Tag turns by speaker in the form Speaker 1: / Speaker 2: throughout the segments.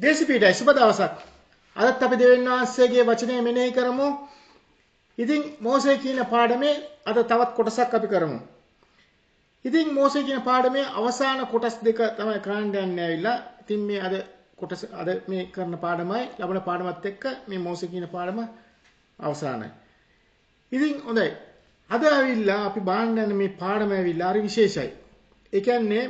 Speaker 1: දේශපීඨයි සුබ දවසක්. අදත් අපි දෙවියන් වහන්සේගේ වචනය මෙනෙහි කරමු. ඉතින් මෝසේ කියන පාඩමේ අද තවත් කොටසක් අපි කරමු. ඉතින් මෝසේ කියන පාඩමේ අවසාන කොටස් දෙක තමයි කරන්න යන්නේ ඇවිල්ලා. ඉතින් මේ අද කොටස අද මේ කරන පාඩමයි ලබන පාඩමත් එක්ක මේ මෝසේ කියන පාඩම අවසానයි. ඉතින් හොඳයි. අද ඇවිල්ලා අපි බලන්න යන මේ පාඩම ඇවිල්ලා හරි විශේෂයි. ඒ කියන්නේ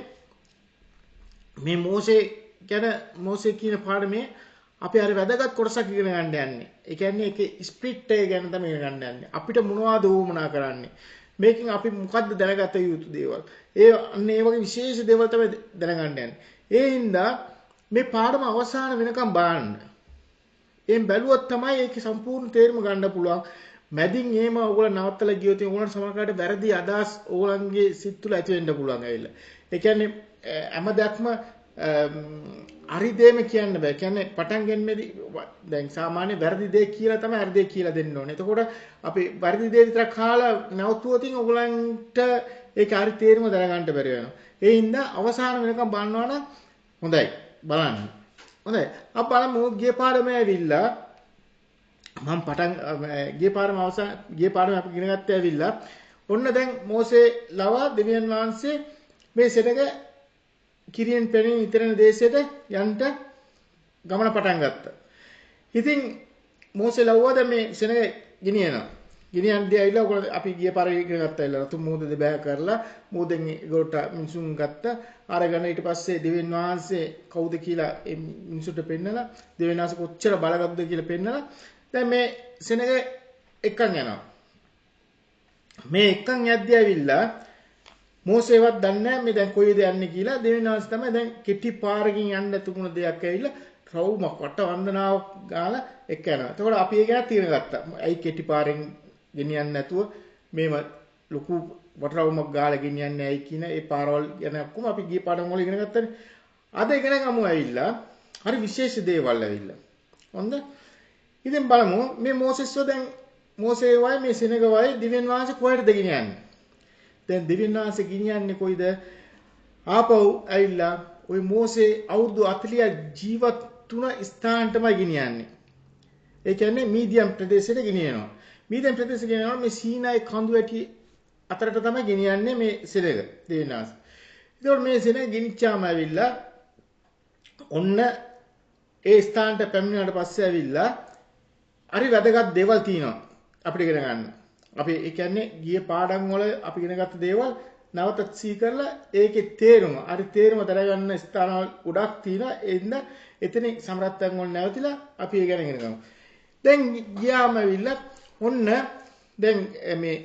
Speaker 1: මේ මෝසේ කියන පාඩමේ අපි හරි වැදගත් කොටසක් ඉගෙන ගන්න යන්නේ. ඒ කියන්නේ ඒකේ ස්ප්ලිට් එක ගැන තමයි ඉගෙන ගන්න යන්නේ. අපිට මොනවද වුමනා කරන්නේ? මේකෙන් අපි මොකද්ද දැනගත යුතු දේවල්? ඒ වගේ විශේෂ දේවල් තමයි දැනගන්න යන්නේ. ඒ හින්දා මේ පාඩම අවසාන වෙනකම් බලන්න. එම් බැලුවොත් තමයි ඒකේ සම්පූර්ණ තේරුම ගන්න පුළුවන්. මැදින් එහෙම ඕගොල්ලෝ නවත්තලා ගියොත් ඕගොල්ලන්ට සමහරකට වැරදි අදහස් ඕගොල්ලන්ගේ සිත් තුළ ඇති වෙන්න පුළුවන් ඇවිල්ලා. ඒ කියන්නේ හැමදක්ම හරි දෙම කියන්න බෑ. කියන්නේ පටන් ගන්නෙදී දැන් සාමාන්‍ය වැරදි දේ කියලා තමයි හරි දේ කියලා දෙන්න ඕනේ. එතකොට අපි වැරදි දේ විතර කාලා නැවතුවොත් ඕගොල්ලන්ට ඒක හරි තේරුම දැනගන්න බැරි වෙනවා. ඒ හින්දා අවසාන වෙනකම් බලනවා නම් හොඳයි. බලන්න. හොඳයි. අපි බලමු ගිය පාඩමේ ඇවිල්ලා මම ගිය පාඩම අපි ඉගෙන ගත්තේ ඇවිල්ලා ඔන්න දැන් මෝසේ ලවා දෙවියන් වහන්සේ මේ සෙනග කිරියෙන් පෙනෙන ඉතරන දේශයට යන්න ගමන පටන් ගත්තා. ඉතින් මෝසේ ලව්වා දැන් මේ සෙනග ගෙනියනවා. ගෙනියන්නේ ඇවිල්ලා ඔයගොල්ලෝ අපි ගිය පාර ඉගෙන ගත්තා ඇවිල්ලා රතු මෝද දෙබෑ කරලා මෝදෙන් ඒගොල්ලට මිනිසුන් ගත්තා. අරගෙන ඊට පස්සේ දෙවියන් වහන්සේ කවුද කියලා මිනිසුන්ට පෙන්නලා දෙවියන් වහන්සේ කොච්චර බලගත්ද කියලා පෙන්නලා දැන් මේ සෙනග එක්කන් යනවා. මේ එක්කන් යද්දී ඇවිල්ලා මෝසේවත් දන්නේ නැහැ මේ දැන් කොයිද යන්නේ කියලා. දෙවියන් වහන්සේ තමයි දැන් කෙටි පාරකින් යන්න තුමුණ දෙයක් ඇවිල්ලා රවුමක් වට වන්දනාවක් ගාලා එක්ක යනවා. එතකොට අපි ඒක ගැන තීරණ ගත්තා. ඇයි කෙටි පාරෙන් ගෙනියන්නේ නැතුව මේව ලොකු වටරවුමක් ගාලා ගෙනියන්නේ ඇයි කියන ඒ පාරවල් ගැන ඔක්කොම අපි ගිය පාඩම් වල ඉගෙන ගත්තානේ. අද ඉගෙන ගමු ඇවිල්ලා හරි විශේෂ දේවල් ඇවිල්ලා. හොඳ? ඉතින් බලමු මේ මෝසෙස්ව දැන් මෝසේවයි මේ සෙනගවයි දිව්‍යන් වහන්සේ කොහෙටද ගෙනියන්නේ? දැන් දිව්‍යන් වහන්සේ ගෙනියන්නේ කොයිද? ආපහු ඇවිල්ලා ওই මෝසේ අවුරුදු 40 ජීවත් තුන ස්ථානටමයි ගෙනියන්නේ. ඒ කියන්නේ මීදියම් ප්‍රදේශයට ගෙනියනවා. මීදියම් ප්‍රදේශයට ගෙනියනවා මේ සීනායි කඳු වැටි අතරට තමයි ගෙනියන්නේ මේ සෙනග දිව්‍යන් වහන්සේ. ඒතකොට මේ සෙනග ගෙනිච්චාම ඇවිල්ලා ඔන්න ඒ ස්ථානට පැමිණුණාට පස්සේ ඇවිල්ලා හරි වැදගත් දේවල් තියෙනවා අපිට ඉගෙන ගන්න. අපි ඒ කියන්නේ ගිය පාඩම් වල අපි ඉගෙන ගත්ත දේවල් නැවත සී කරලා ඒකේ තේරුම හරි තේරුම දරගන්න ස්ථානවල ගොඩක් තියෙනවා. එන්න එතන සමරත්තන් වල නැවතිලා අපි ඒ ගැන ඉගෙන ගමු. දැන් ගියාම ඇවිල්ලා ඔන්න දැන් මේ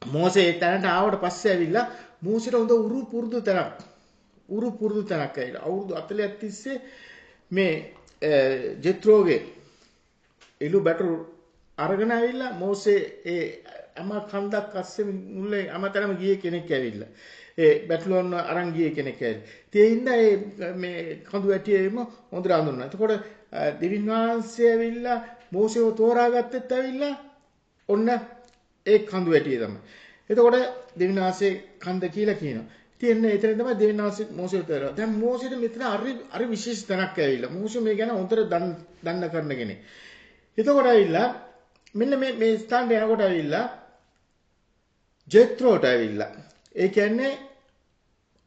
Speaker 1: මෝසේ තැනට ආවට පස්සේ ඇවිල්ලා මෝසේට හොඳ උරු පුරුදු තැනක් ඇවිල්ලා අවුරුදු 40ක් තිස්සේ මේ ජෙත්‍රෝගේ එළු බැටරු අරගෙන ඇවිල්ලා මෝසේ ඒ අම කන්දක් අස්සේ මුල්ලේ අමතරම ගියේ කෙනෙක් ඇවිල්ලා ඒ බැටළුවන් අරන් ගියේ කෙනෙක් ඇවිල්ලා. ඒ හින්දා මේ කඳු වැටියෙම හොඳට අඳුනනවා. එතකොට දෙවියන් වහන්සේ ඇවිල්ලා මෝසේව තෝරාගත්තෙත් ඇවිල්ලා ඔන්න ඒ කඳු වැටිය තමයි. එතකොට දෙවියන් වහන්සේ කන්ද කියලා කියනවා. තියන්නේ එතන තමයි දෙවියන් වහන්සේ මෝසේට තෝරනවා. දැන් මෝසේට මෙතන අරි විශේෂ තැනක් ඇවිල්ලා. මෝසේ මේ ගැන හොඳට දන්න කරන කෙනෙක්. එතකොට ඇවිල්ලා මෙන්න මේ ස්ථානට යනකොට ඇවිල්ලා ජෙත්‍රෝට ඇවිල්ලා ඒ කියන්නේ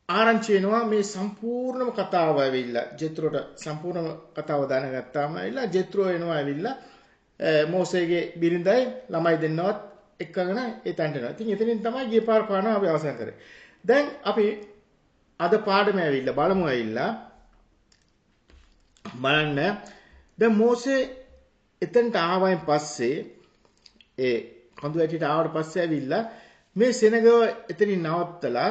Speaker 1: ආරංචි වෙනවා මේ සම්පූර්ණම කතාව ඇවිල්ලා ජෙත්‍රෝට සම්පූර්ණම කතාව දැනගත්තාම ඇවිල්ලා ජෙත්‍රෝ එනවා ඇවිල්ලා මෝසේගේ බිරිඳයි ළමයි දෙන්නවත් එක්කගෙන ඒ තැනට එනවා. ඉතින් එතනින් තමයි ගිය පාර පානවා අපි අවසන් කරේ. දැන් අපි අද පාඩම ඇවිල්ලා බලමු ඇවිල්ලා බලන්න දැන් මෝසේ එතනට ආවයින් පස්සේ ඒ කඳු වැටියට ආවට පස්සේ ඇවිල්ලා මේ සෙනගව එතනින් නවත්තලා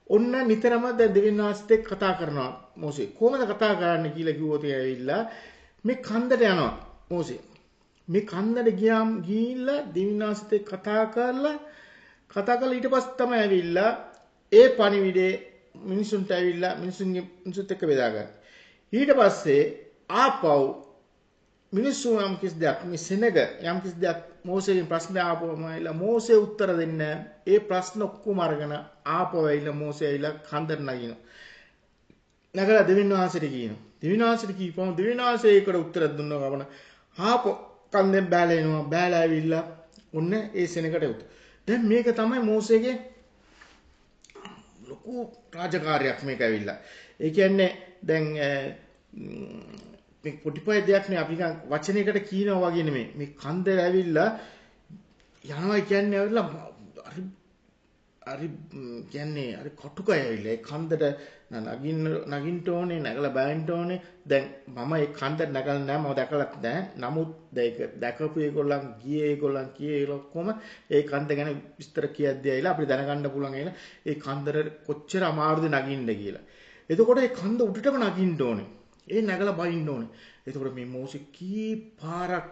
Speaker 1: ඔන්න නිතරම දැන් දෙවියන් වහන්සේත් කතා කරනවා මෝසේ. කොහොමද කතා කරන්නේ කියලා කිව්වොත් ඇවිල්ලා මේ කන්දට යනවා මෝසේ. මේ කන්දට ගිහිල්ලා දෙවියන් වහන්සේත් කතා කරලා ඊට පස්සේ තමයි ඇවිල්ලා ඒ පණිවිඩේ මිනිසුන්ට ඇවිල්ලා මිනිසුත් එක්ක බෙදා ගන්න. ඊට පස්සේ ආපහු මිනිස්සු යම් කිසි දෙයක් මේ සෙනග යම් කිසි දෙයක් මෝසේගෙන් ප්‍රශ්න ආපුවම ඇවිල්ලා මෝසේ උත්තර දෙන්නේ ඒ ප්‍රශ්න ඔක්කොම අරගෙන ආපහු ඇවිල්ලා මෝසේ ඇවිල්ලා කන්දට නගිනවා. නැගලා දෙවියන් වහන්සේට කියනවා. දෙවියන් වහන්සේට කියපුවම දෙවියන් වහන්සේ ඒකට උත්තර දුන්නා ගමන ආපෝ කන්දෙන් බෑලා එනවා. බෑලා ඇවිල්ලා ඔන්න ඒ සෙනඟට උත්. දැන් මේක තමයි මෝසේගේ ලොකු රාජකාරියක් මේක ඇවිල්ලා. ඒ කියන්නේ දැන් මේ පොටිපය දෙයක් නේ අපි වචනයකට කියනවා වගේ නෙමෙයි. මේ කන්දේ ඇවිල්ලා යනවා කියන්නේ ඇවිල්ලා හරි කියන්නේ හරි කටුකය ඇවිල්ලා ඒ කන්දට නගින්න ඕනේ නැගලා බෑන්ට ඕනේ. දැන් මම ඒ කන්දට නැගලා නැහැ මම දැකලත් නැහැ. නමුත් ඒක දැකපු ඒගොල්ලන් ගියේ ඒගොල්ලන් කියේ ඔක්කොම ඒ කන්ද ගැන විස්තර කියද්දී ඇවිල්ලා අපිට දැනගන්න පුළුවන් ඇවිල්ලා ඒ කන්දට කොච්චර අමාරුද නගින්න කියලා. එතකොට ඒ කන්ද උඩටම නගින්න ඕනේ. ඒ නැගලා බයින්න ඕනේ. එතකොට මේ මෝසෙ කී පාරක්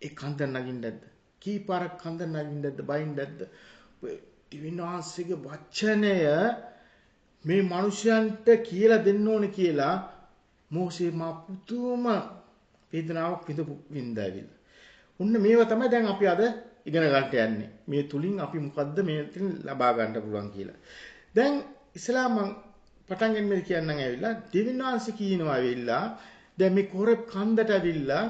Speaker 1: ඒ කන්ද නගින්නද? කී පාරක් කන්ද නගින්නද බයින්නද? දිවිනාසික වචනය මේ මිනිසයන්ට කියලා දෙන්න ඕනේ කියලා මෝසේ මා පුතුම වේදනාවක් විඳාවිල්ලා. ඔන්න මේවා තමයි දැන් අපි අද ඉගෙන ගන්නට යන්නේ. මේ තුලින් අපි මොකද්ද මේකෙන් ලබා ගන්න පුළුවන් කියලා. දැන් ඉස්ලාම් පටන් ගන්න කියන්නම් ඇවිල්ලා දිවිනාසික කියනවා ඇවිල්ලා දැන් මේ කොරප් කන්දට ඇවිල්ලා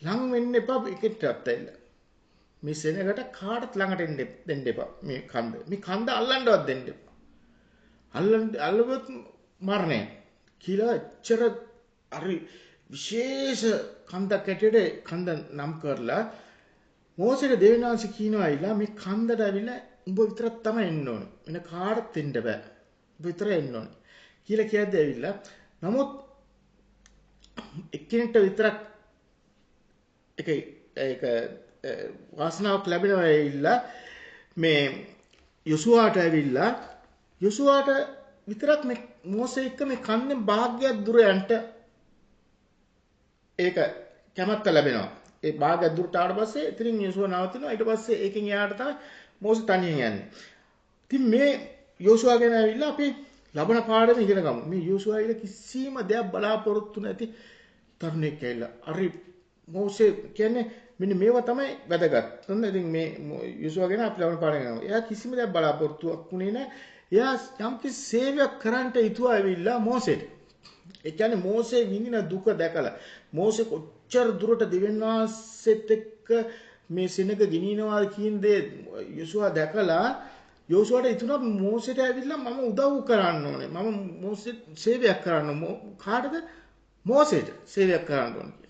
Speaker 1: ලං වෙන්න එපා එකටත් ඇවිල්ලා. මේ සෙනඟට කාටත් ළඟට දෙන්න එපා මේ කන්ද. මේ කන්ද අල්ලන්නවත් දෙන්න එපා. අල්ලුවොත් මරණය කියලා එච්චර හරි විශේෂ කන්දක් ඇටියට කන්ද නම් කරලා මෝසෙට දෙවියන්වහන්සේ කියනවා අයිලා මේ කන්දට ඇවිල්ලා උඹ විතරක් තමයි එන්න ඕනේ. වෙන කාටත් දෙන්න බෑ. උඹ විතරයි එන්න ඕනේ. කියලා කියද්දී ඇවිල්ලා නමුත් එක්කෙනෙක්ට විතරක් ඒක වාසනාවක් ලැබෙනවා ඇවිල්ලා මේ යොසුවාට ඇවිල්ලා යොසුවාට විතරක් මේ මෝසේ එක්ක මේ කන්දෙන් භාග්‍යයක් දුර යන්ට ඒක කැමැත්ත ලැබෙනවා. ඒ භාග්‍යයක් දුරට ආවට පස්සේ ඉතින් යොසුවා නවතිනවා. ඊට පස්සේ ඒකෙන් එහාට තමයි මෝසේ තනියෙන් යන්නේ. ඉතින් මේ යොසුවා ගැන ඇවිල්ලා අපි ලබන පාඩම ඉගෙන ගමු. මේ යොසුවා ඉල කිසිම දෙයක් බලාපොරොත්තු නැති තරුණෙක් ඇවිල්ලා. හරි මෝසේ කියන්නේ මෙන්න මේවා තමයි වැදගත්. හොඳ ඉතින් මේ යොසුවා ගැන අපි ලබන පාඩම ගමු. එයා කිසිම දෙයක් බලාපොරොත්තුවක් වුණේ නැහැ. එයා යම්කිසි සේවයක් කරන්නට ඉතුවා ඇවිල්ලා මෝසෙට. ඒ කියන්නේ මෝසේ විඳින දුක දැකලා මෝසේ කොච්චර දුරට දෙවියන් වහන්සේත් එක්ක මේ සෙනඟ ගිනිනවා කියන දේ යොසුවා දැකලා යොසුවාට ඉතුණා මෝසෙට ඇවිල්ලා මම උදව් කරන්න ඕනේ. මම මෝසෙට සේවයක් කරන්න කාටද? මෝසෙට සේවයක් කරන්න ඕනේ.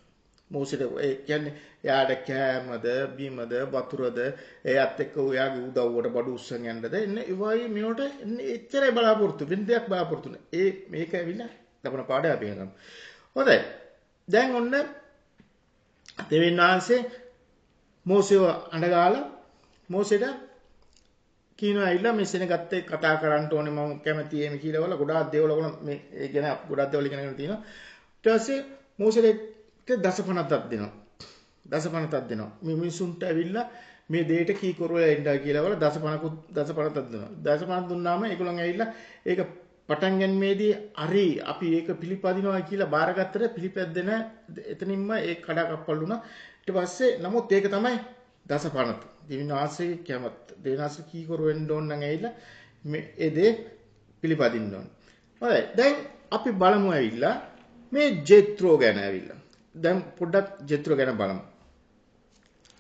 Speaker 1: මෝසෙට ඒ කියන්නේ එයාට කෑමද බීමද වතුරද එයාත් එක්ක ඔයාගේ උදව්වට බඩු උස්සන් යන්නද එන්න ඒ වගේ මේවට එච්චරයි බලාපොරොත්තු වෙන දෙයක් බලාපොරොත්තු නෑ. ඒ මේක ඇවිල්ලා ලබන පාඩේ අපි ගමු. හොඳයි. දැන් ඔන්න දෙවියන් වහන්සේ මෝසෙව අඬගාලා මෝසෙට කියනවා ඇවිල්ලා මේ සෙනගත් එක්ක කතා කරන්න ඕනේ මම කැමතියි එහෙම කියලා වල ගොඩාක් දේවල් වල මේ ඒ ගැන ගොඩාක් දේවල් ඉගෙනගෙන තියෙනවා. ඊට පස්සේ මෝසෙට දසපනතක් දෙනවා. දසපනතක් දෙනවා. මේ මිනිසුන්ට ඇවිල්ලා මේ දෙයට කී කරවලා ඉඳලා කියලා වල දසපනතක් දෙනවා. දසපනත දුන්නාම ඒගොල්ලන් ඇවිල්ලා ඒක පටන් ගැනීමේදී හරි අපි ඒක පිළිපදිනවා කියලා බාරගත්තට පිළිපැද්දෙන එතනින්ම ඒ කඩාකප්පල් වුණා. ඊට පස්සේ නමුත් ඒක තමයි දසපනත. දිවිනාසයේ කියමත් දේනාස කී කරවෙන්න ඕන නම් ඇවිල්ලා මේ ඒ දේ පිළිපදින්න ඕන. හරි. දැන් අපි බලමු ඇවිල්ලා මේ ජෙත්‍රෝ ගැන ඇවිල්ලා. දැන් පොඩ්ඩක් ජෙත්‍රෝ ගැන බලමු.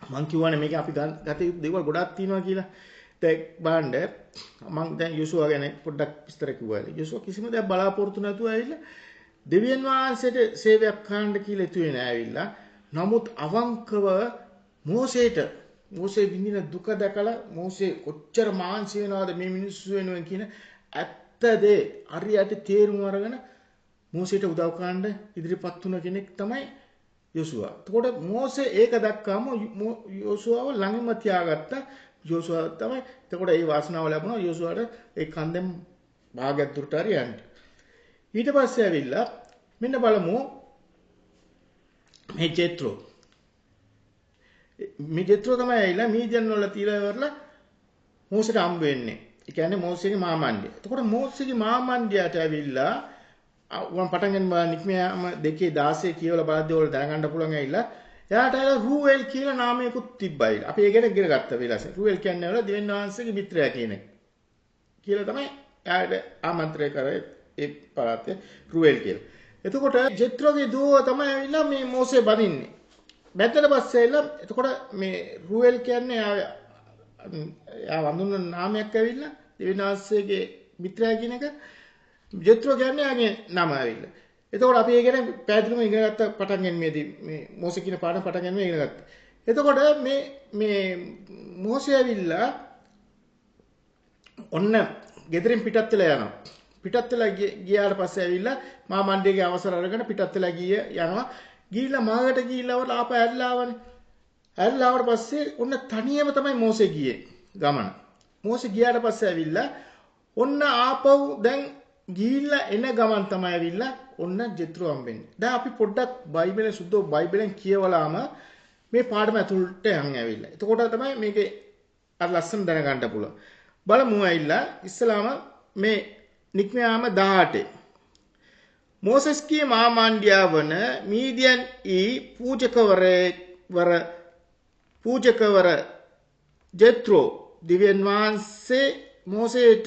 Speaker 1: මං කියවනේ මේක අපි ගත යුතු දේවල් ගොඩාක් තියෙනවා කියලා. දැන් බලන්න මං දැන් යොසුවා ගැන පොඩ්ඩක් විස්තර කිව්වා. යොසුවා කිසිම දෙයක් බලාපොරොත්තු නැතුව ඇවිල්ලා දෙවියන් වහන්සේට සේවයක් කරන්න කියලා ඉතුවේ නෑ ඇවිල්ලා. නමුත් අවංකව මෝසේ විඳින දුක දැකලා මෝසේ කොච්චර මාංශ වෙනවද මේ මිනිස්සු වෙනුවෙන් කියන ඇත්ත දේ හරියට තේරුම් අරගෙන මෝසේට උදව් කරන්න ඉදිරිපත් වුණ කෙනෙක් තමයි යොසුවා. එතකොට මෝසේ ඒක දැක්කාම යොසුවාව ළඟම තියාගත්තා. යොසුවා තමයි එතකොට ඒ වාසනාව ලැබුණා යොසුවාට ඒ කන්දෙන් භාගයක් දුරට හරි යන්න. ඊට පස්සේ ඇවිල්ලා මෙන්න බලමු මේ ජෙත්‍රෝ. මේ ජෙත්‍රෝ තමයි ඇවිල්ලා මීදියන් වල තියලා ඉවරලා මෝසේට හම්බ වෙන්නේ. ඒ කියන්නේ මෝසේගේ මාමණ්ඩිය. එතකොට මෝසේගේ මාමණ්ඩියට ඇවිල්ලා උන් පටන් ගන්න නික්මයාම 2:16 කියවලා බලද්දී ඔයාලා දැනගන්න පුළුවන් ඇවිල්ලා එයාට රූවෙල් කියලා නාමයකුත් තිබ්බයි. අපි ඒක ගැන ඉගෙන ගත්තා වෙලාවසේ. රූවෙල් කියන්නේ වල දෙවියන් වහන්සේගේ මිත්‍රයා කියන එක. කියලා තමයි එයාට ආමන්ත්‍රණය කරේ ඒ පළාතේ රුවෙල් කියලා. එතකොට ජෙත්‍රෝගේ දුව තමයි ඇවිල්ලා මේ මෝසේ බඳින්නේ. බැද්දට පස්සේ ඇවිල්ලා එතකොට මේ රුවෙල් කියන්නේ යා වඳුන නාමයක් ඇවිල්ලා දෙවිනාස්සේගේ මිත්‍රයා කියන එක ජෙත්‍රෝ කියන්නේ යාගේ නම ඇවිල්ලා. එතකොට අපි ඒ ගැන පැහැදිලිවම ඉගෙන ගත්ත පටන් ගැනීමේදී මේ මෝසේ කියන පාඩම පටන් ගැනීම ඉගෙන ගත්තා. එතකොට මේ මෝසේ ඇවිල්ලා ඔන්න ගෙදරින් පිටත් වෙලා යනවා. පිටත් වෙලා ගියාට පස්සේ ඇවිල්ලා මා මණ්ඩියගේ අවසර අරගෙන පිටත් වෙලා යනවා. ගිහිල්ලා මාකට ගිහිල්ලා වල ආපහු ඇරිලා ආවනේ. ඇරිලා ආවට පස්සේ ඔන්න තනියම තමයි මෝසේ ගියේ ගමන. මෝසේ ගියාට පස්සේ ඇවිල්ලා ඔන්න ආපහු දැන් ගිහිල්ලා එන ගමන් තමයි ඇවිල්ලා ඔන්න ජෙත්‍රෝ හම්බෙන්නේ. දැන් අපි පොඩ්ඩක් බයිබලෙන් සුද්ධ බයිබලෙන් කියවලාම මේ පාඩම ඇතුළට යන් ඇවිල්ලා. එතකොට තමයි මේකේ අර ලස්සන දැනගන්න පුළුවන්. බලමු ඇවිල්ලා ඉස්සලාම මේ නික්මයාම 18. මෝසෙස්ගේ මාමාණ්ඩියා වන මීදියන් පූජකවර ජෙත්‍රෝ දිව්‍යන් වහන්සේ මෝසේට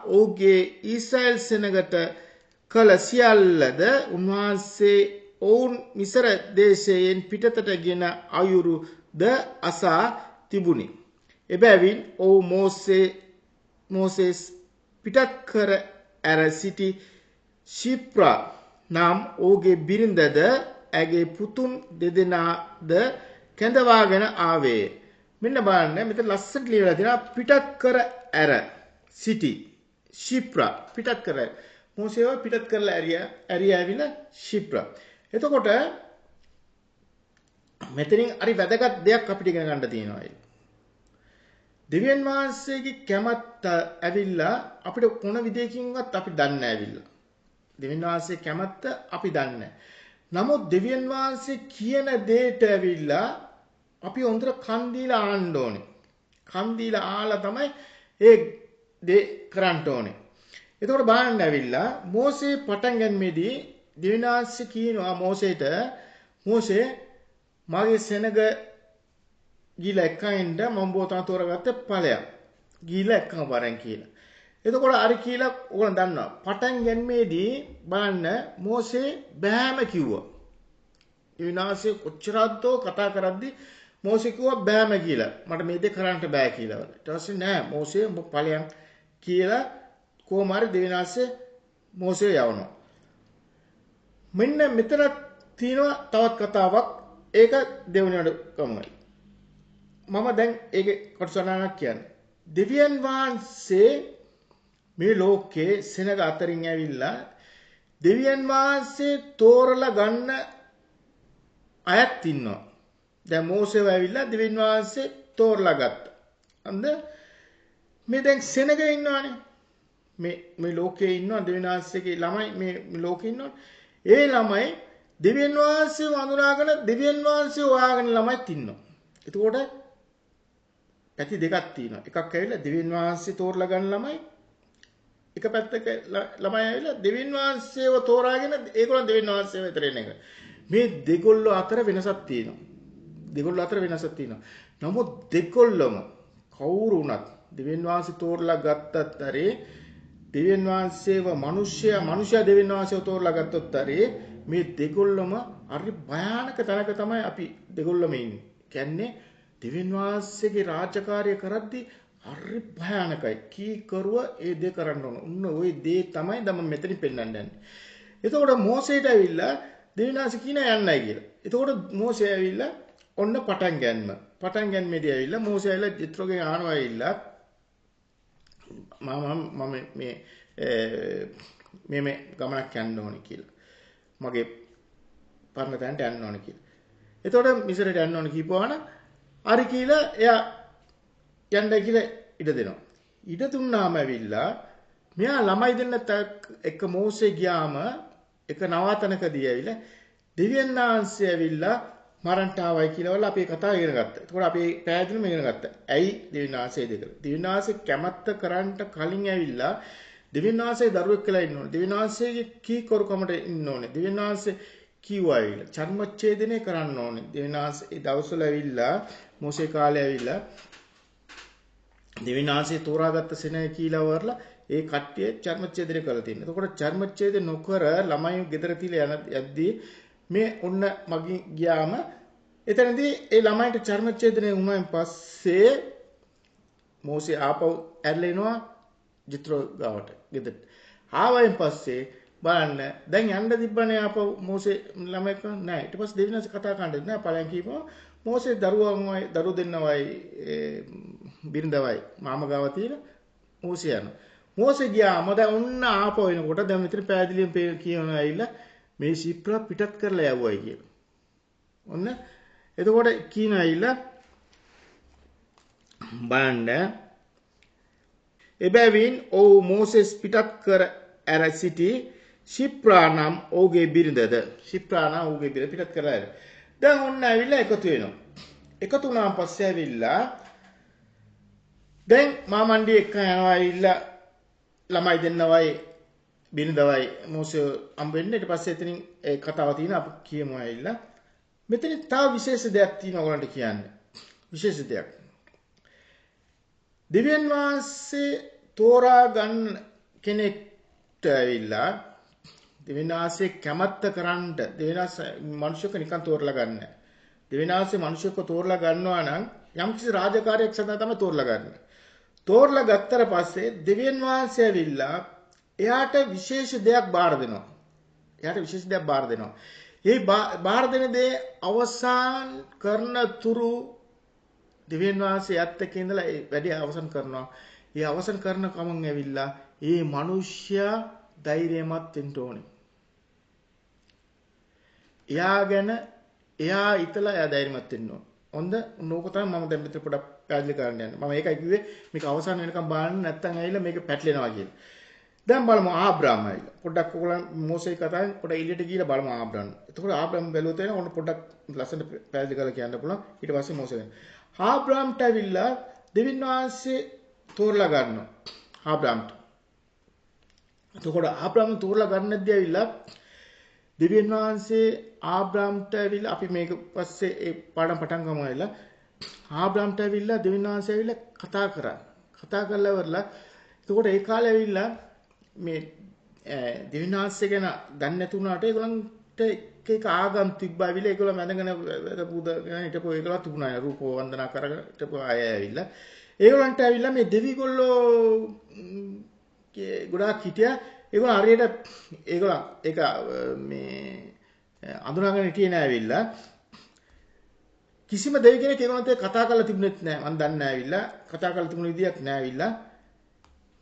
Speaker 1: ඔහුගේ ඊශ්‍රායෙල් සෙනගට කළ සියල්ලද උන්වහන්සේ ඔවුන් මිසර දේශයෙන් පිටතට ගෙන අයුරුද අසා තිබුණි. එබැවින් ඔහු මෝසෙස් පිටත් කර ඇර සිටි ශිප්‍රා නම් ඔහුගේ බිරිඳද ඇගේ පුතුන් දෙදෙනාද කැඳවාගෙන ආවේ. මෙන්න බලන්න මෙතන ලස්සනට ලියලා තියෙනවා පිටත් කර ඇර සිටි ශිප්‍රා පිටත් කර මෝසේව පිටත් කරලා ඇරියාවිලා ශිප්‍රා. එතකොට මෙතනින් හරි වැදගත් දෙයක් අපිට ඉගෙන ගන්න තියෙනවා. දෙවියන් වහන්සේගේ කැමැත්ත ඇවිල්ලා අපිට කොන විදියකින්වත් අපි දන්නේ ඇවිල්ලා. දෙවියන් වහන්සේ කැමැත්ත අපි දන්නේ. නමුත් දෙවියන් වහන්සේ කියන දෙයට ඇවිල්ලා අපි හොඳට කන් දීලා ආන්න ඕනේ. කන් දීලා ආලා තමයි ඒ දේ කරන්න ඕනේ. එතකොට බලන්න ඇවිල්ලා මෝසේ පටන් ගන්නමේදී දෙවියන් වහන්සේ කියනවා මෝසේට මෝසේ මගේ සෙනග ගිහිලා එක්කෙන්ද මම බෝතන තෝරගත්ත ඵලයක්. ගිහිලා එක්කම වරන් කියලා. එතකොට අර කියලා ඕගොල්ලෝ දන්නවා. පටන් ගැනීමේදී බලන්න මෝසේ බෑම කිව්වා. විනාශේ කොච්චරද්දෝ කතා කරද්දි මෝසේ කිව්වා බෑම කියලා. මට මේ දේ කරන්න බෑ කියලා. ඊට පස්සේ නෑ මෝසේ ඔබ ඵලයක් කියලා කොමාරි දෙවිනාසේ මෝසේ යවනවා. මෙන්න මෙතන තියෙනවා තවත් කතාවක්. ඒක දෙවුණට කමයි. මම දැන් ඒකේ කොටසනක් කියන්නේ. දෙවියන් වහන්සේ මේ ලෝකේ සෙනග අතරින් ඇවිල්ලා දෙවියන් වහන්සේ තෝරලා ගන්න අයත් ඉන්නවා. දැන් මෝසේව ඇවිල්ලා දෙවියන් වහන්සේ තෝරලා ගත්තා. අන්ද මේ දැන් සෙනග ඉන්නවනේ. මේ ලෝකේ ඉන්නවා දෙවියන් වහන්සේගේ ළමයි මේ ලෝකේ ඉන්නවා. ඒ ළමයි දෙවියන් වහන්සේ වඳුනාගෙන දෙවියන් වහන්සේ හොයාගෙන ළමයිත් ඉන්නවා. එතකොට පැති දෙකක් තියෙනවා. එකක් ඇවිල්ලා දෙවියන් වහන්සේ තෝරලා ගන්න ළමයි. එක පැත්තක ළමයි ඇවිල්ලා දෙවියන් වහන්සේව තෝරාගෙන ඒගොල්ලන් දෙවියන් වහන්සේව විතර එන එක. මේ දෙකොල්ලෝ අතර වෙනසක් තියෙනවා. දෙකොල්ලෝ අතර වෙනසක් තියෙනවා. නමුත් දෙකොල්ලම කවුරු වුණත් දෙවියන් වහන්සේ තෝරලා ගත්තත් හරි දෙවියන් වහන්සේව මිනිසයා දෙවියන් වහන්සේව තෝරලා ගත්තොත් හරි මේ දෙකොල්ලම හරි භයානක තැනක තමයි අපි දෙකොල්ලම ඉන්නේ. කියන්නේ දෙවියන් වහන්සේගේ රාජකාරිය කරද්දී හරි භයානකයි. කී කරුව ඒ දේ කරන්න ඕන. උන්න ওই දේ තමයි මම මෙතනින් පෙන්වන්න යන්නේ. එතකොට මෝසේට ඇවිල්ලා දෙවියන් වහන්සේ කියන යන්නයි කියලා. එතකොට මෝසේ ඇවිල්ලා ඔන්න පටන් ගැනීමේදී ඇවිල්ලා මෝසේ ඇවිල්ලා ජෙත්‍රෝගෙන් ආනවා ඇවිල්ලා මම මේ ගමනක් යන්න ඕනේ කියලා. මගේ පරණ තැනට යන්න ඕනේ කියලා. එතකොට මිසරට යන්න ඕනේ කියපුවාන හරි කියලා එයා යන්නයි කියලා ඉඩ දෙනවා. ඉඩ දුන්නාම ඇවිල්ලා මෙයා ළමයි දෙන්නත් එක්ක මෝසේ ගියාම එක නවාතනකදී ඇවිල්ලා දෙවියන් වහන්සේ ඇවිල්ලා මරන්ට ආවයි කියලා වල අපි කතාව ඉගෙන ගත්තා. එතකොට අපි පැහැදිලිවම ඉගෙන ගත්තා. ඇයි දෙවියන් වහන්සේ දෙක? දෙවියන් වහන්සේ කැමැත්ත කරන්ට කලින් ඇවිල්ලා දෙවියන් වහන්සේ දරුවෙක් කියලා ඉන්න ඕනේ. දෙවියන් වහන්සේගේ කී කරුකමට ඉන්න ඕනේ. දෙවියන් වහන්සේ කිව්වා ඇවිල්ලා චර්මච්ඡේදනය කරන්න ඕනේ. දෙවියන් වහන්සේ ඒ දවස්වල ඇවිල්ලා මෝසේ කාලේ ඇවිල්ලා දෙවියන් වහන්සේ තෝරාගත්ත සෙනග කියලා වරලා ඒ කට්ටිය චර්මච්ඡේදනය කරලා තියෙනවා. එතකොට චර්මච්ඡේද නොකර ළමයි ගෙදර තියලා යද්දී මේ ඔන්න මගින් ගියාම එතනදී ඒ ළමයිට චර්මච්ඡේදනය වුණාන් පස්සේ මෝසේ ආපහු ඇරලා එනවා ජිත්‍රෝ ගාවට ගෙදරට. ආවයින් පස්සේ බලන්න දැන් යන්න තිබ්බනේ ආපහු මෝසේ ළමයි නෑ. ඊට පස්සේ දෙවියන්ස කතා කරන්නේ නෑ පළයන් කියපුවා මෝසේ දරුවන්වයි දරු දෙන්නවයි බිරිඳවයි මාම ගාව තියෙන මෝසේ යනවා. මෝසේ ගියාම දැන් ඔන්න ආපහු එනකොට දැන් මෙතන පැහැදිලිවම කියනවා ඇවිල්ලා මේ ශිප්‍රා පිටත් කරලා යවුවයි කියලා. ඔන්න එතකොට කියනවා ඇවිල්ලා බලන්න එබැවින් ඔව් මෝසෙස් පිටත් කර ඇර සිටි ශිප්‍රා නම් ඔහුගේ බිරිඳද ශිප්‍රා නම් ඔහුගේ බිරිඳ පිටත් කරලා ඇර. දැන් ඔන්න ඇවිල්ලා එකතු වෙනවා. එකතු වුණාන් පස්සේ ඇවිල්ලා දැන් මාමණ්ඩි එක්ක යනවා ඇවිල්ලා ළමයි දෙන්නවයි බිරිඳවයි මෝසේ හම්බ වෙන්න. ඊට පස්සේ එතනින් ඒ කතාව තියෙන අපි කියමු ඇවිල්ලා මෙතන තව විශේෂ දෙයක් තියෙනවා ඔයගලන්ට කියන්න. විශේෂ දෙයක්. දෙවියන් වහන්සේ තෝරා ගන්න කෙනෙක්ට ඇවිල්ලා දෙවියන් වහන්සේ කැමැත්ත කරන්න දෙවියන් වහන්සේ මිනිස්සුක නිකන් තෝරලා ගන්න නැහැ. දෙවියන් වහන්සේ මිනිස්සුක තෝරලා ගන්නවා නම් යම්කිසි රාජකාරියක් සඳහා තමයි තෝරලා ගන්න. තෝරලා ගත්තට පස්සේ දෙවියන් වහන්සේ ඇවිල්ලා එයාට විශේෂ දෙයක් බාර දෙනවා. එයාට විශේෂ දෙයක් බාර දෙනවා. මේ බාර දෙන දේ අවසන් කරන තුරු දෙවියන් වහන්සේ යත් එක්ක ඉඳලා ඒ වැඩේ අවසන් කරනවා. ඒ අවසන් කරන කමන් ඇවිල්ලා ඒ මිනිස්සයා ධෛර්යමත් වෙන්න ඕනේ. එයා ගැන එයා හිතලා එයා ධෛර්යමත් වෙන්න ඕන. හොඳ නෝක තමයි මම දැන් මෙතන පොඩක් පැහැදිලි කරන්න යන්නේ. මම ඒකයි කිව්වේ මේක අවසන් වෙනකම් බලන්න නැත්තම් ඇවිල්ලා මේක පැටලෙනවා කියලා. දැන් බලමු ආබ්‍රාම් ඇවිල්ලා. පොඩ්ඩක් ඔයගොල්ලන් මෝසේ කතාවෙන් පොඩ එළියට ගිහලා බලමු ආබ්‍රාම්. එතකොට ආබ්‍රාම් බැලුවොත් එන ඔන්න පොඩ්ඩක් ලස්සන පැහැදිලි කරලා කියන්න පුළුවන්. ඊට පස්සේ මෝසේ ආබ්‍රාම්ට ඇවිල්ලා දෙවියන් වහන්සේ තෝරලා ගන්නවා. ආබ්‍රාම්ට. එතකොට ආබ්‍රාම් තෝරලා ගන්නදී ඇවිල්ලා දෙවියන් වහන්සේ ආබ්‍රාම්ට ඇවිල්ලා අපි මේක පස්සේ ඒ පාඩම් පටන් ගමු ඇවිල්ලා ආබ්‍රාම්ට ඇවිල්ලා දෙවියන් වහන්සේ ඇවිල්ලා කතා කරා. කතා කරලා ඉවරලා එතකොට ඒ කාලේ ඇවිල්ලා මේ දෙවියන් වහන්සේ ගැන දන්නේ නැති වුණාට ඒගොල්ලන්ට එක ආගම් තිබ්බා ඇවිල්ලා ඒගොල්ලෝ මැදගෙන පුදගෙන හිටපු ඒගොල්ලෝ තිබුණා රූප වන්දනා කරගෙන හිටපු අය ඇවිල්ලා ඒගොල්ලන්ට ඇවිල්ලා මේ දෙවිගොල්ලෝ ගොඩාක් හිටියා. ඒගොල්ලෝ හරියට ඒගොල්ලෝ ඒක මේ අඳුනාගෙන හිටියේ නෑ ඇවිල්ලා කිසිම දෙවි කෙනෙක් ඒගොල්ලන්ට කතා කරලා තිබුණෙත් නෑ. මම දන්නේ නෑ ඇවිල්ලා කතා කරලා තිබුණ විදියක් නෑ ඇවිල්ලා.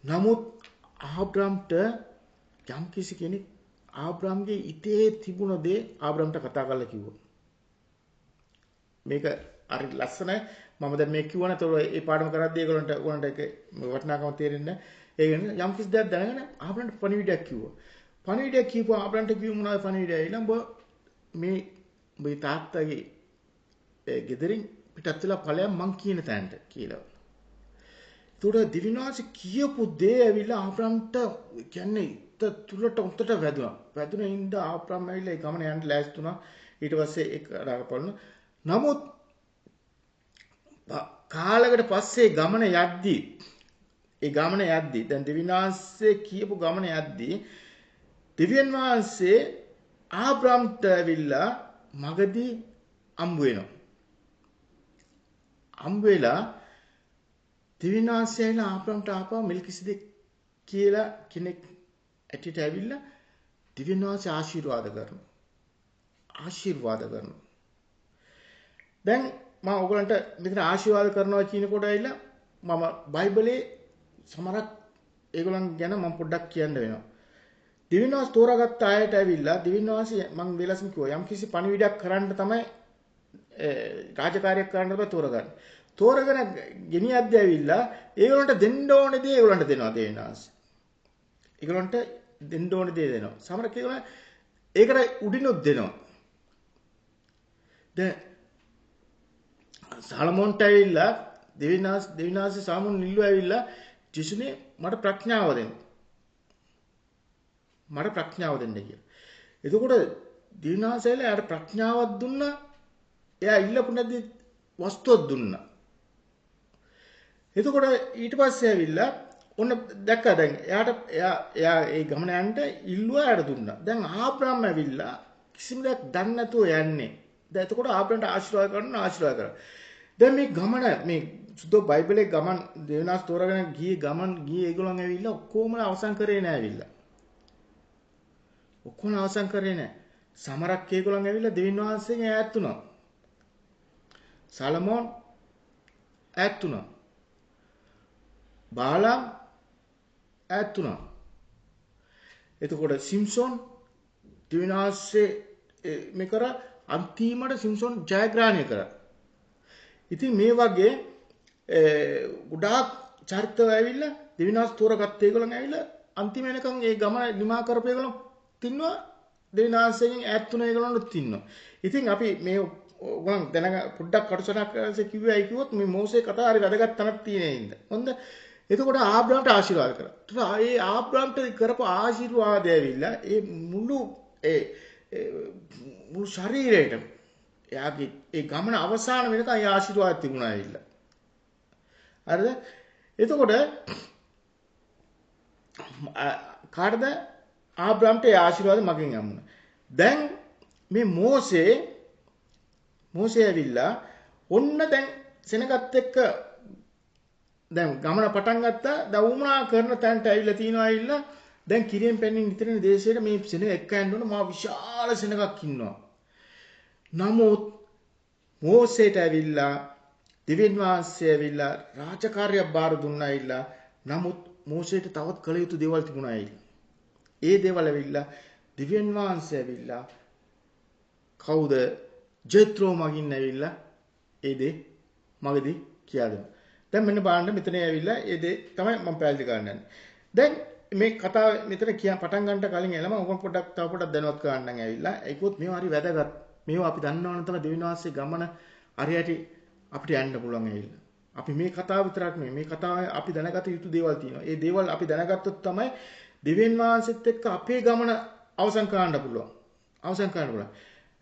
Speaker 1: නමුත් ආබ්‍රාම්ට යම් කිසි කෙනෙක් ආබ්‍රාම්ගේ ඉතේ තිබුණ දේ ආබ්‍රාම්ට කතා කරලා කිව්වා. මේක හරි ලස්සනයි. මම දැන් මේක කිව්වා නේද? ඒ පාඩම කරද්දී ඒගොල්ලන්ට ඒක වටිනාකම තේරෙන්නේ නැහැ. ඒ කියන්නේ යම් කිසි දෙයක් දැනගෙන ආබ්‍රාම්ට පණිවිඩයක් කිව්වා. පණිවිඩයක් කියපුවා ආබ්‍රාම්ට කිව්ව මොනවද පණිවිඩය? ඊළඟ මේ උඹේ තාත්තගේ ගෙදරින් පිටත් වෙලා ඵලයන් මං කියන තැනට කියලා. ඒතකොට දිවිනාසි කියපු දේ ඇවිල්ලා ආබ්‍රාම්ට කියන්නේ තුලට උත්තට වැදුනා. වැදුන ඉඳ ආබ්‍රාම් ඇවිල්ලා ඒ ගමන යන්න ලෑස්ති වුණා. ඊට පස්සේ ඒක රාගපලන. නමුත් කාලයකට පස්සේ ගමන යද්දී දැන් දිවිනාසයේ කියපු ගමන යද්දී දිව්‍යන් වහන්සේ ආබ්‍රාම්ට ඇවිල්ලා මගදී අම්බ වෙනවා. අම්බ වෙලා දිවිනාසයලා ආබ්‍රාම්ට ආපහු මෙල්කිසෙදෙක් කියලා කෙනෙක් ඇටියට ඇවිල්ලා දිව්‍යන් වහන්සේ ආශිර්වාද කරනවා. දැන් මම ඔයගලන්ට මෙතන ආශිර්වාද කරනවා කියනකොට ඇවිල්ලා මම බයිබලයේ සමහරක් ඒගොල්ලන් ගැන මම පොඩ්ඩක් කියන්න වෙනවා. දිව්‍යන් වහන්සේ තෝරාගත්ත අයට ඇවිල්ලා දිව්‍යන් වහන්සේ මම වෙලසම කිව්වා යම් කිසි පණිවිඩයක් කරන්න තමයි රාජකාරියක් කරන්න තමයි තෝරගන්නේ. තෝරගෙන ගෙනියද්දී ඇවිල්ලා ඒගොල්ලන්ට දෙන්න ඕනේ දේ ඒගොල්ලන්ට දෙනවා දිව්‍යන් වහන්සේ. ඒගොල්ලන්ට දෙන්න ඕනේ දේ දෙනවා. සමහරක් ඒගොල්ලන් ඒකට උඩිනුත් දෙනවා. දැන් සාලමෝන්ට ඇවිල්ලා දෙවිනාසී සාමුන් නිල්ලු ඇවිල්ලා ජිසුනේ මට ප්‍රඥාව දෙන්න කියලා. එතකොට දෙවිනාසීලා එයාට ප්‍රඥාවක් දුන්නා. එයා ඉල්ලපු නැති වස්තුවක් දුන්නා. එතකොට ඊට පස්සේ ඇවිල්ලා ඔන්න දැක්කා දැන් එයා ඒ ගමන යන්න ඉල්ලුවා යාට දුන්නා. දැන් ආබ්‍රහම් ඇවිල්ලා කිසිම දෙයක් දන්නේ නැතුව යන්නේ. දැන් එතකොට ආබ්‍රහම්ට ආශිර්වාද කරා. දැන් මේ ගමන මේ සුදු බයිබලයේ ගමන් දෙවිනාස් තෝරාගෙන ගියේ ඒගොල්ලන් ඇවිල්ලා ඔක්කොම අවසන් කරේ නෑ ඇවිල්ලා. ඔක්කොම අවසන් කරේ නෑ. සමරක් ඒගොල්ලන් ඇවිල්ලා දෙවියන් වහන්සේගෙන් ඈත් වුණා. සලමෝන් ඈත් වුණා. බාලාම් ඈත් වුණා. එතකොට සිම්සොන් දෙවියන් වහන්සේ මේ කර අන්තිමට සිම්සොන් ජයග්‍රහණය කරා. ඉතින් මේ වගේ ගොඩාක් චරිතය ඇවිල්ලා දෙවිනාස් තෝරගත්ත ඒගොල්ලන් ඇවිල්ලා අන්තිම වෙනකන් ඒ ගමන නිමා කරපු ඒගොල්ලන් තින්නවා දෙවිනාස්යෙන් ඈත් තුන ඒගොල්ලන්ට තින්නවා. ඉතින් අපි මේ ඕගොල්ලන් දැනග පොඩ්ඩක් කටසටහනක් කරලා කිව්වයි කිව්වොත් මේ මෝසේ කතාව හරි වැදගත් තැනක් තියෙන ඉඳ. හොඳ. එතකොට ආබ්‍රහම්ට ආශිර්වාද කරා. ඒ ආබ්‍රහම්ට කරපු ආශිර්වාදය ඇවිල්ලා ඒ මුළු ශරීරයටම එයාගේ ඒ ගමන අවසාන වෙනකන් ඒ ආශිර්වාද තිබුණා ඇවිල්ලා. හරිද? එතකොට කාටද ආබ්‍රහම්ට ඒ ආශිර්වාද මගෙන් යමුණා. දැන් මේ මෝසේ ඇවිල්ලා ඔන්න දැන් සෙනගත් එක්ක දැන් ගමන පටන් ගත්තා. දවුමනා කරන තැනට ඇවිල්ලා තිනවා ඇවිල්ලා දැන් කිරියෙන් පැනින් නිතරම දේශයට මේ සෙනග එක්ක යන්න ඕන මා විශාල සෙනගක් ඉන්නවා. නමුත් මෝසේට ඇවිල්ලා දෙවියන් වහන්සේ ඇවිල්ලා රාජකාරියක් බාර දුන්නා ඇවිල්ලා. නමුත් මෝසේට තවත් කළ යුතු දේවල් තිබුණා ඇවිල්ලා. ඒ දේවල් ඇවිල්ලා දෙවියන් වහන්සේ ඇවිල්ලා කවුද ජෙත්‍රෝ මගින් ඇවිල්ලා ඒ දේ මගදී කියා දෙනවා. දැන් මෙන්න බලන්න මෙතන ඇවිල්ලා ඒ දේ තමයි මම පැහැදිලි කරන්න යන්නේ. දැන් මේ කතාව මෙතන පටන් ගන්නට කලින් එළම ඔබ පොඩ්ඩක් තව පොඩ්ඩක් දැනුවත් කරන්න ඇවිල්ලා ඒකත් මේවා හරි වැදගත්. මේවා අපි දන්නවනම් තමයි දෙවියන් වහන්සේ ගමන හරියට අපිට යන්න පුළුවන් ඇවිල්ලා. අපි මේ කතාව විතරක් නෙමෙයි මේ කතාවේ අපි දැනගත යුතු දේවල් තියෙනවා. ඒ දේවල් අපි දැනගත්තොත් තමයි දෙවියන් වහන්සේත් එක්ක අපේ ගමන අවසන් කරන්න පුළුවන්.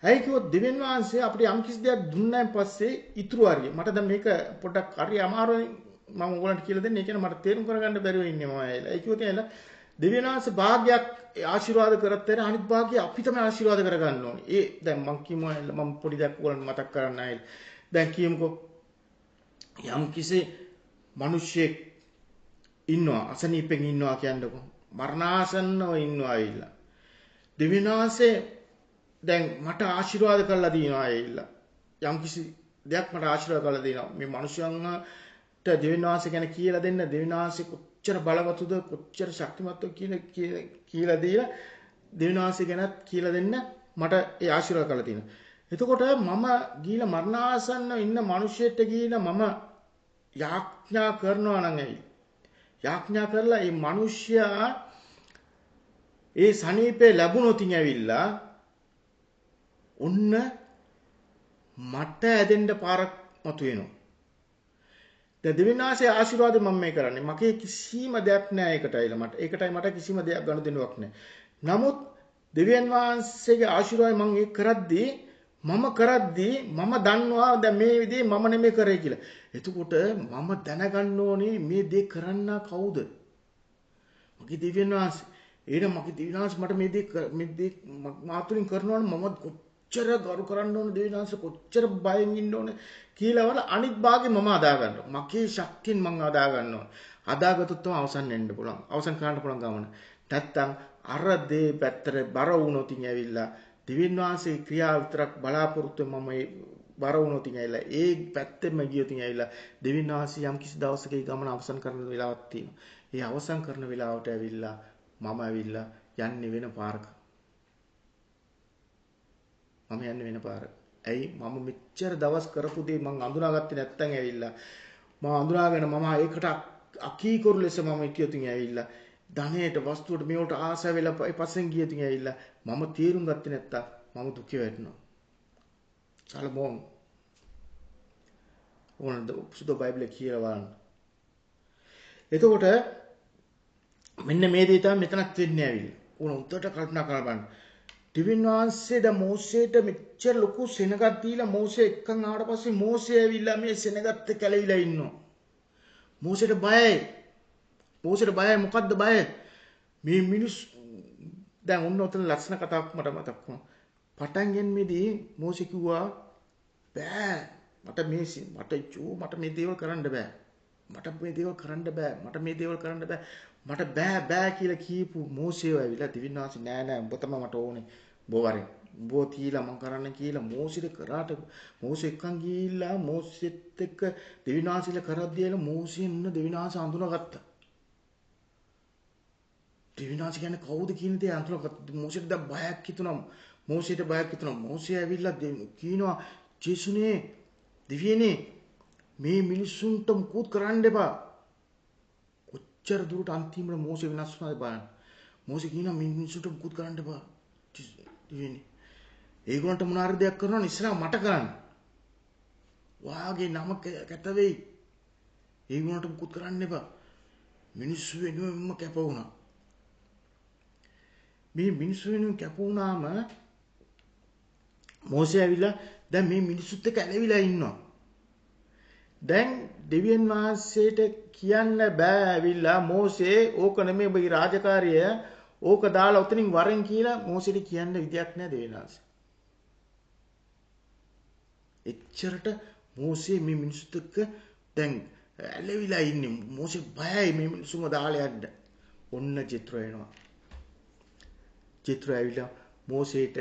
Speaker 1: ඇයි කිව්වොත් දෙවියන් වහන්සේ අපිට යම් කිසි දෙයක් දුන්නාන් පස්සේ ඉතුරු හරිය. මට දැන් මේක පොඩ්ඩක් හරි අමාරුයි මම ඔයගොල්ලන්ට කියලා දෙන්න. ඒ කියන්නේ මට තේරුම් කරගන්න බැරිව ඉන්නේ මම ඇයිලා. ඒ කිව්වොත් එහෙනම් දෙවියන් වහන්සේ භාග්‍යයක් ආශිර්වාද කරත් එන අනිත් භාග්‍ය අපි තමයි ආශිර්වාද කරගන්න ඕනේ. ඒ දැන් මම කියමු මම පොඩි දෙයක් ඔයගොල්ලන්ට මතක් කරන්න ඇයිලා. දැන් කියමුකෝ යම් කිසි මිනිහෙක් ඉන්නවා අසනීපෙන් ඉන්නවා කියන්නකෝ. මරණාසන්නව ඉන්නවා ඇවිල්ලා. දෙවියන් වහන්සේ දැන් මට ආශිර්වාද කරලා දිනවා ඇවිල්ලා. යම් කිසි දෙයක් මට ආශිර්වාද කරලා දිනවා. මේ මිනිසයන්ට දෙවියන් වහන්සේ ගැන කියලා දෙන්න දෙවියන් වහන්සේ කොච්චර බලවතුද කොච්චර ශක්තිමත්ද කියලා දීලා දෙවියන් වහන්සේ ගැනත් කියලා දෙන්න මට ඒ ආශිර්වාද කරලා තියෙනවා. එතකොට මම ගිහිලා මරණාසන්න ඉන්න මිනිහෙට ගිහිලා මම යාඥා කරනවා නම් ඇයි? යාඥා කරලා මේ මිනිහයා ඒ සනීපේ ලැබුණොතින් ඇවිල්ලා ඔන්න මට ඇදෙන්න පාරක් මතුවෙනවා. දැන් දෙවිනාසේ ආශිර්වාදෙ මම මේ කරන්නේ. මගේ කිසිම දෙයක් නැහැ ඒකටයිලා මට. ඒකටයි මට කිසිම දෙයක් ගනුදෙනුවක් නැහැ. නමුත් දෙවියන් වහන්සේගේ ආශිර්වාදය මම ඒක කරද්දී මම දන්නවා දැන් මේ විදිහේ මම නෙමෙයි කරේ කියලා. එතකොට මම දැනගන්න ඕනේ මේ දේ කරන්න කවුද? මගේ දෙවියන් වහන්සේ. එහෙනම් මගේ දෙවියන් වහන්සේ මට මේ දේ මාතුලින් කරනවනම් මම කොච්චර ගරු කරන්න ඕන දෙවියන් වහන්සේ කොච්චර බයෙන් ඉන්න ඕන කියලා වල අනිත් භාගෙ මම අදා ගන්නවා. මගේ ශක්තියෙන් මම අදා ගන්නවා. අදාගත්තොත් තමයි අවසන් වෙන්න පුළුවන්. අවසන් කරන්න පුළුවන් ගමන. නැත්තම් අර දේ පැත්තට බර වුණොත් ඉතින් ඇවිල්ලා දෙවියන් වහන්සේ ක්‍රියාව විතරක් බලාපොරොත්තු මම බර වුණොත් ඉතින් ඇවිල්ලා ඒ පැත්තෙම ගියොත් ඉතින් ඇවිල්ලා දෙවියන් වහන්සේ යම් කිසි දවසක ඒ ගමන අවසන් කරන වෙලාවක් තියෙනවා. ඒ අවසන් කරන වෙලාවට ඇවිල්ලා මම ඇවිල්ලා යන්නේ වෙන පාරක. මම යන්නේ වෙන පාරක. ඇයි මම මෙච්චර දවස් කරපු දේ මං අඳුනාගත්තේ නැත්තම් ඇවිල්ලා මම අඳුනාගෙන මම ඒකට අකීකරු ලෙස මම හිටියොත් ඉතින් ඇවිල්ලා ධනයට වස්තුවට මේවට ආසාව වෙලා පස්සෙන් ගියොත් ඉතින් ඇවිල්ලා මම තීරුම් ගත්තේ නැත්තම් මම දුකේ වැටෙනවා. සලමෝන් ඕනද සුදු බයිබලයේ කියලා බලන්න. එතකොට මෙන්න මේ දේ තමයි මෙතනක් වෙන්නේ ඇවිල්ලා. ඕන උන්ට කල්පනා කරලා බලන්න. දෙවියන් වහන්සේ ද මෝසේට මෙච්චර ලොකු සෙනගක් දීලා මෝසේ එක්කන් ආවට පස්සේ මෝසේ ඇවිල්ලා මේ සෙනගත් කැලවිලා ඉන්නවා. මෝසේට බයයි. මෝසෙට බයයි මොකද්ද බය? මේ මිනිස් දැන් ඔන්න ඔතන ලස්සන කතාවක් මට මතක් වුණා. පටන් ගැනීමේදී මෝසෙ කිව්වා බෑ මට මේ දේවල් කරන්න බෑ. මට මේ දේවල් කරන්න බෑ. මට බෑ කියලා කියපු මෝසෙව ඇවිල්ලා දිවින් වාසි නෑ උඹ තමයි මට ඕනේ. උඹ වරෙන්. උඹ තියලා මං කරන්න කියලා මෝසෙට කරාට මෝසෙ එක්කන් ගිහිල්ලා මෝසෙත් එක්ක දිවින් වාසිලා කරද්දී එන මෝසෙන් දිවින් වාසි අඳුනගත්තා. දිවින් වාසි කියන්නේ කවුද කියන දේ අඳුනගත්තා. මෝසෙට දැන් බයක් හිතුණා. මෝසෙ ඇවිල්ලා කියනවා ජේසුනේ දිව්‍යනේ මේ මිනිස්සුන්ට මුකුත් කරන්න එපා. කොච්චර දුරට අන්තිමට මෝසෙ වෙනස් වුණාද බලන්න. මෝසෙ කියනවා මේ මිනිස්සුන්ට මුකුත් කරන්න එපා. දිව්‍යනේ. ඒගොල්ලන්ට මොන හරි දෙයක් කරනවා නම් ඉස්සරහ මට කරන්න. වාගේ නම කැත වෙයි. ඒගොල්ලන්ට මුකුත් කරන්න එපා. මිනිස්සු වෙනුවෙන්ම කැප වුණා. මේ මිනිස්සු වෙනුවෙන් කැප වුණාම මෝසෙ ඇවිල්ලා දැන් මේ මිනිස්සුත් එක්ක ඇලවිලා ඉන්නවා. දැන් දෙවියන් වහන්සේට කියන්න බෑ ඇවිල්ලා මෝසේ ඕක නෙමෙයි ඔබගේ රාජකාරිය ඕක දාලා උතනින් වරෙන් කියලා මෝසෙට කියන්න විදියක් නෑ දෙවියන් වහන්සේ. එච්චරට මෝසේ මේ මිනිස්සුත් එක්ක දැන් ඇලවිලා ඉන්නේ. මෝසේ බයයි මේ මිනිස්සුම දාලා යන්න. ඔන්න චිත්‍ර එනවා. චිත්‍ර ඇවිල්ලා මෝසේට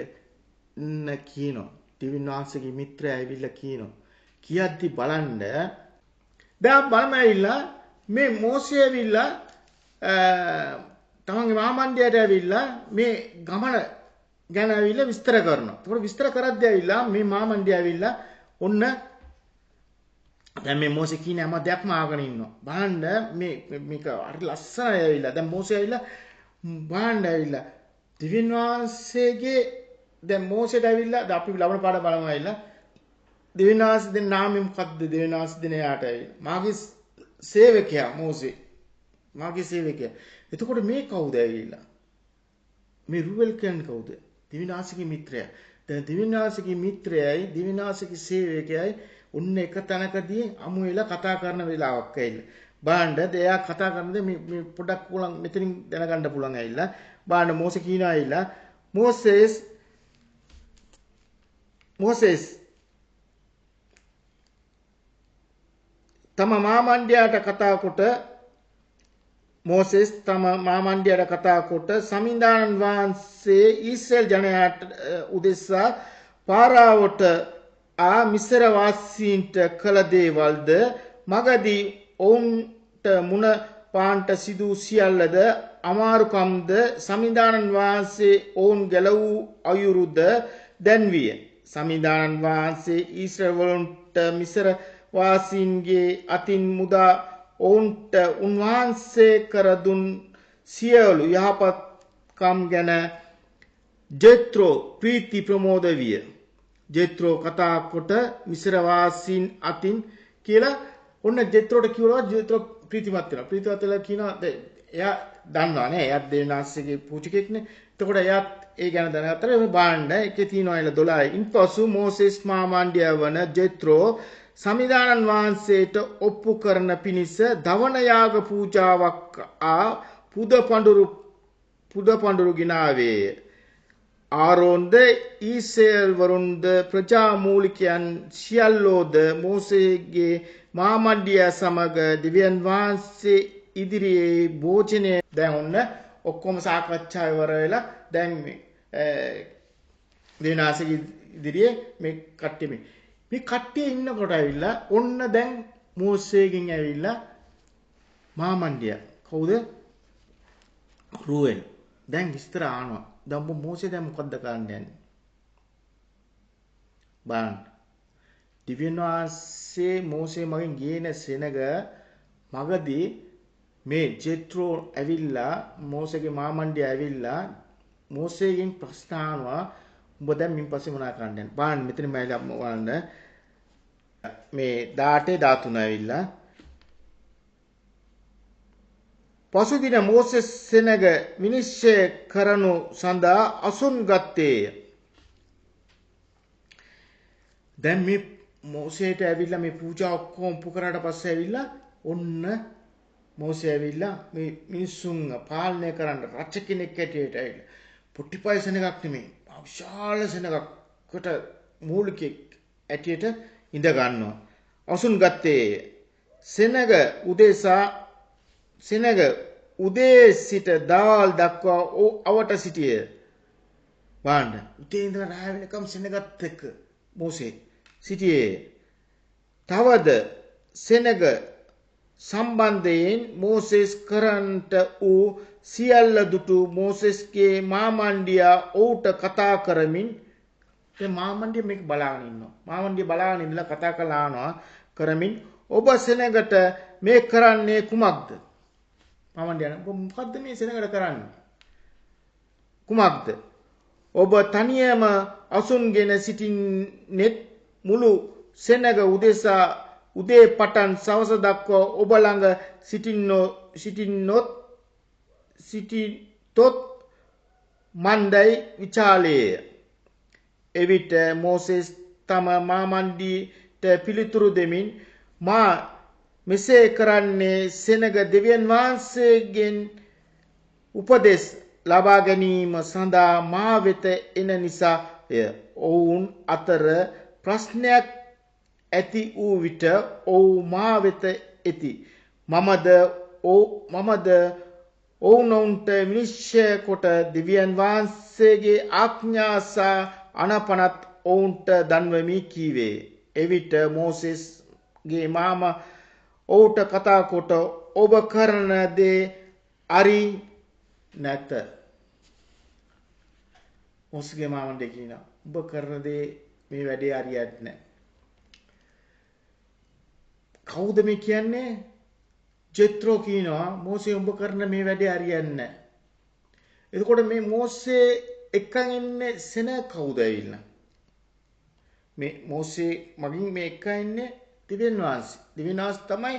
Speaker 1: කියනවා. දිවින් වහන්සේගේ මිත්‍රය ඇවිල්ලා කියනවා. කියද්දි බලන්න දැන් බලම ඇවිල්ලා මේ මෝසේ ඇවිල්ලා තමන්ගේ මාමණ්ඩියට ඇවිල්ලා මේ ගමන ගැන ඇවිල්ලා විස්තර කරනවා. ඒකට විස්තර කරද්දී ඇවිල්ලා මේ මාමණ්ඩිය ඇවිල්ලා ඔන්න දැන් මේ මෝසේ කියන හැම දෙයක්ම ආගෙන ඉන්නවා. බලන්න මේක හරි ලස්සනයි ඇවිල්ලා. දැන් මෝසේ ඇවිල්ලා බලන්න ඇවිල්ලා දිවින් වහන්සේගේ දැන් මෝසෙට ඇවිල්ලා අපි ලබන පාඩම බලමු ඇවිල්ලා දෙවියන් වහන්සේ දෙන නාමය මොකක්ද? දෙවියන් වහන්සේ දෙන යාට ඇවිල්ලා මාගේ සේවකයා මෝසේ. මාගේ සේවකයා. එතකොට මේ කවුද ඇවිල්ලා? මේ රුවෙල් කියන්නේ කවුද? දෙවියන් වහන්සේගේ මිත්‍රයා. දැන් දෙවියන් වහන්සේගේ මිත්‍රයයි දෙවියන් වහන්සේගේ සේවකයයි ඔන්න එක තැනකදී අමු වෙලා කතා කරන වෙලාවක් ඇවිල්ලා. බලන්න එයා කතා කරනද මේ පොඩක් පුළුවන් මෙතනින් දැනගන්න පුළුවන් ඇවිල්ලා. බලන්න මෝසේ කියනවා ඇවිල්ලා මෝසෙස් තම මාමණ්ඩියට කතා කොට සමිඳානන් වහන්සේ ඊශ්‍රායල් ජනයාට උදෙසා පාරාවට මිස්ර වාසීන්ට කළ දේවල්ද මගදී ඔවුන්ට මුණ පාන්ට සිදු සියල්ලද අමාරුකම්ද සමිඳානන් වහන්සේ ඔවුන් ගැලවූ අයුරුද දැන්විය. සමිඳානන් වහන්සේ ඊශ්‍රායල්වරුන්ට මිස්ර වාසීන්ගේ අතින් මුදා ඔවුන්ට උන්වහන්සේ කර දුන් සියලු යහපත්කම් ගැන ජෙත්‍රෝ ප්‍රීති ප්‍රමෝද විය. ජෙත්‍රෝ කතා කොට මිස්ර වාසීන් අතින් කියලා ඔන්න ජෙත්‍රෝට කිව්වා. ජෙත්‍රෝ ප්‍රීතිමත් වෙනවා. ප්‍රීතිමත් වෙලා කියනවා එයා දන්නවා නේ. එයාත් දෙවියන්වහන්සේගේ පූජකෙක්නේ. එතකොට එයාත් ඒ ගැන දැනගත්තට මේ බාණ්ඩ එකේ තියෙනවා එල 12. ඉන්පසු මෝසෙස් මාමණ්ඩිය වන ජෙත්‍රෝ සමිදානන් වහන්සේට ඔප්පු කරන පිණිස දවන යාග පූජාවක් පුද පඬුරු ගිනාවේය. ආරෝන්ද ඊශ්‍රායල් වරුන්ද ප්‍රජා මූලිකයන් සියල්ලෝද මෝසේගේ මාමණ්ඩිය සමග දෙවියන් වහන්සේ ඉදිරියේ භෝජනය දැන් ඔන්න ඔක්කොම සාකච්ඡා ඉවර වෙලා දැන් මේ දෙවියන්වහන්සේගේ ඉදිරියේ මේ කට්ටිය ඉන්නකොට ඇවිල්ලා ඔන්න දැන් මෝසේගෙන් ඇවිල්ලා මාමණ්ඩිය කවුද? රුවෙල්. දැන් විස්තර ආනවා. දැන් මෝසේ දැන් මොකද්ද කරන්න යන්නේ? බලන්න. දිව්‍යන් වහන්සේ මෝසේ මගෙන් ගේන සෙනග මගදී මේ ජෙත්‍රෝ ඇවිල්ලා මෝසේගේ මාමණ්ඩිය ඇවිල්ලා මෝසේගෙන් ප්‍රශ්න අහනවා උඹ දැන් මින් පස්සේ මොනා කරන්න යන්නේ? බලන්න මෙතන බලන්න මේ 18 ඇවිල්ලා පසුදින මෝසෙස් සෙනග විනිශ්චය කරනු සඳහා අසුන් ගත්තේය. දැන් මේ මෝසේට ඇවිල්ලා මේ පූජා ඔක්කොම පුකරාට පස්සේ ඇවිල්ලා ඔන්න මෝසේ ඇවිල්ලා මේ මිනිස්සුන් පාලනය කරන්න රජ කෙනෙක් ඇටියට ඇවිල්ලා පොට්ටිපයි සෙනගක් නෙමෙයි විශාල සෙනගකට මූලිකෙක් ඇටියට ඉඳ ගන්නවා. අසුන් ගත්තේ සෙනග උදේ සිට දවල් දක්වා අවට සිටියේ. බාණ්ඩ උදේ ඉඳලා රාව වෙනකම් සෙනගත් එක්ක මෝසේ සිටියේ. තවද සෙනග සම්බන්ධයෙන් මෝසෙස් කරන්ට වූ සියල්ල දුටු මෝසෙස්ගේ මාමණ්ඩියා ඔහුට කතා කරමින් මාමණ්ඩිය මේක බලාගෙන ඉන්නවා. මාමණ්ඩිය බලාගෙන ඉඳලා කතා කළානවා කරමින් ඔබ සෙනගට මේ කරන්නේ කුමක්ද? මාමණ්ඩිය මොකද්ද මේ සෙනගට කරන්නේ? කුමක්ද? ඔබ තනියම අසුන්ගෙන සිටින්නෙත් මුළු සෙනග උදේ පටන් සවස දක්වා ඔබ ළඟ සිටිතොත් මණ්ඩයි විචාලේය. එවිට මෝසෙස් තම මාමණ්ඩියට පිළිතුරු දෙමින් මා මෙසේ කරන්නේ සෙනග දෙවියන් වහන්සේගෙන් උපදෙස් ලබා ගැනීම සඳහා මා වෙත එන නිසාය. ඔවුන් අතර ප්‍රශ්නයක් ඇති වූ විට ඔව් මා වෙත එති. මමද ඔවුනොවුන්ට විනිශ්චය කොට දෙවියන් වහන්සේගේ ආඥාසා අනපනත් ඔවුන්ට දන්වමි කීවේ. එවිට මෝසෙස්ගේ මාමා ඔහුට කතා කොට ඔබ කරන දේ අරි නැත. මෝසෙස්ගේ මාමා කියනවා ඔබ කරන දේ මේ වැඩේ හරියන්නේ නැහැ. කවුද මේ කියන්නේ? ජෙත්‍රෝ කියනවා මෝසේ උඹ කරන මේ වැඩේ හරියන්නේ නැහැ. එතකොට මේ මෝසේ එක්කන් ඉන්නේ සෙන කවුද ඇවිල්ලා? මේ මෝසේ මගින් මේ එක්ක ඉන්නේ දිව්‍යන් වහන්සේ. දිව්‍යන් වහන්සේ තමයි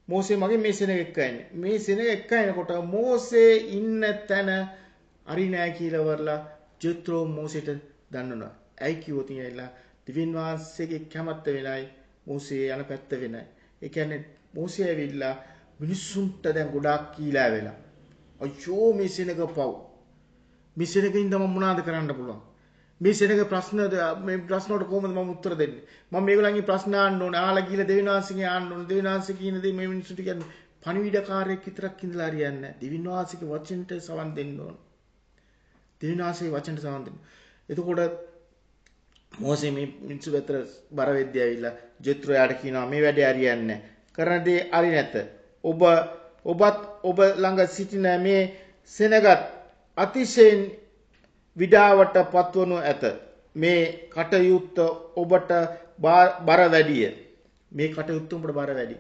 Speaker 1: මෝසේ මගින් මේ සෙන එක්ක ඉන්නේ. මේ සෙන එක්ක එනකොට මෝසේ ඉන්න තැන හරි නෑ කියලා වරලා ජෙත්‍රෝ මෝසේට දන්නනවා. ඇයි කිව්වොත් ඇවිල්ලා දිව්‍යන් වහන්සේගේ කැමැත්ත වෙනයි මෝසේ යන පැත්ත වෙනයි. ඒ කියන්නේ මෝසේ ඇවිල්ලා මිනිස්සුන්ට දැන් ගොඩාක් කීලා වෙලා. අයියෝ මේ සෙනග පව්. මේ සෙනගින් තමයි මොනවද කරන්න පුළුවන්? මේ සෙනග මේ ප්‍රශ්න වලට කොහොමද මම උත්තර දෙන්නේ? මම මේගොල්ලන්ගේ ප්‍රශ්න අහන්න ඕනේ. ආලා ගිහලා දෙවිනාංශගෙන් අහන්න ඕනේ. දෙවිනාංශ කියන දේ මේ මිනිස්සුන්ට කියන්නේ පණිවිඩකාරයෙක් විතරක් ඉඳලා හරියන්නේ නැහැ. දෙවිනාංශගේ වචනට සවන් දෙන්න ඕනේ. දෙවිනාංශගේ වචනට සවන් දෙන්න. එතකොට මෝසේ මේ මිනිස්සු අතර බර වෙද්දී ඇවිල්ලා ජෙත්‍රෝ යාට කියනවා මේ වැඩේ හරියන්නේ නැහැ. කරන දේ හරි නැත. ඔබ ළඟ සිටින මේ සෙනගත් අතිශයින් විඩාවට පත්වනු ඇත. මේ කටයුත්ත ඔබට බර වැඩිය. මේ කටයුත්ත උඹට බර වැඩි.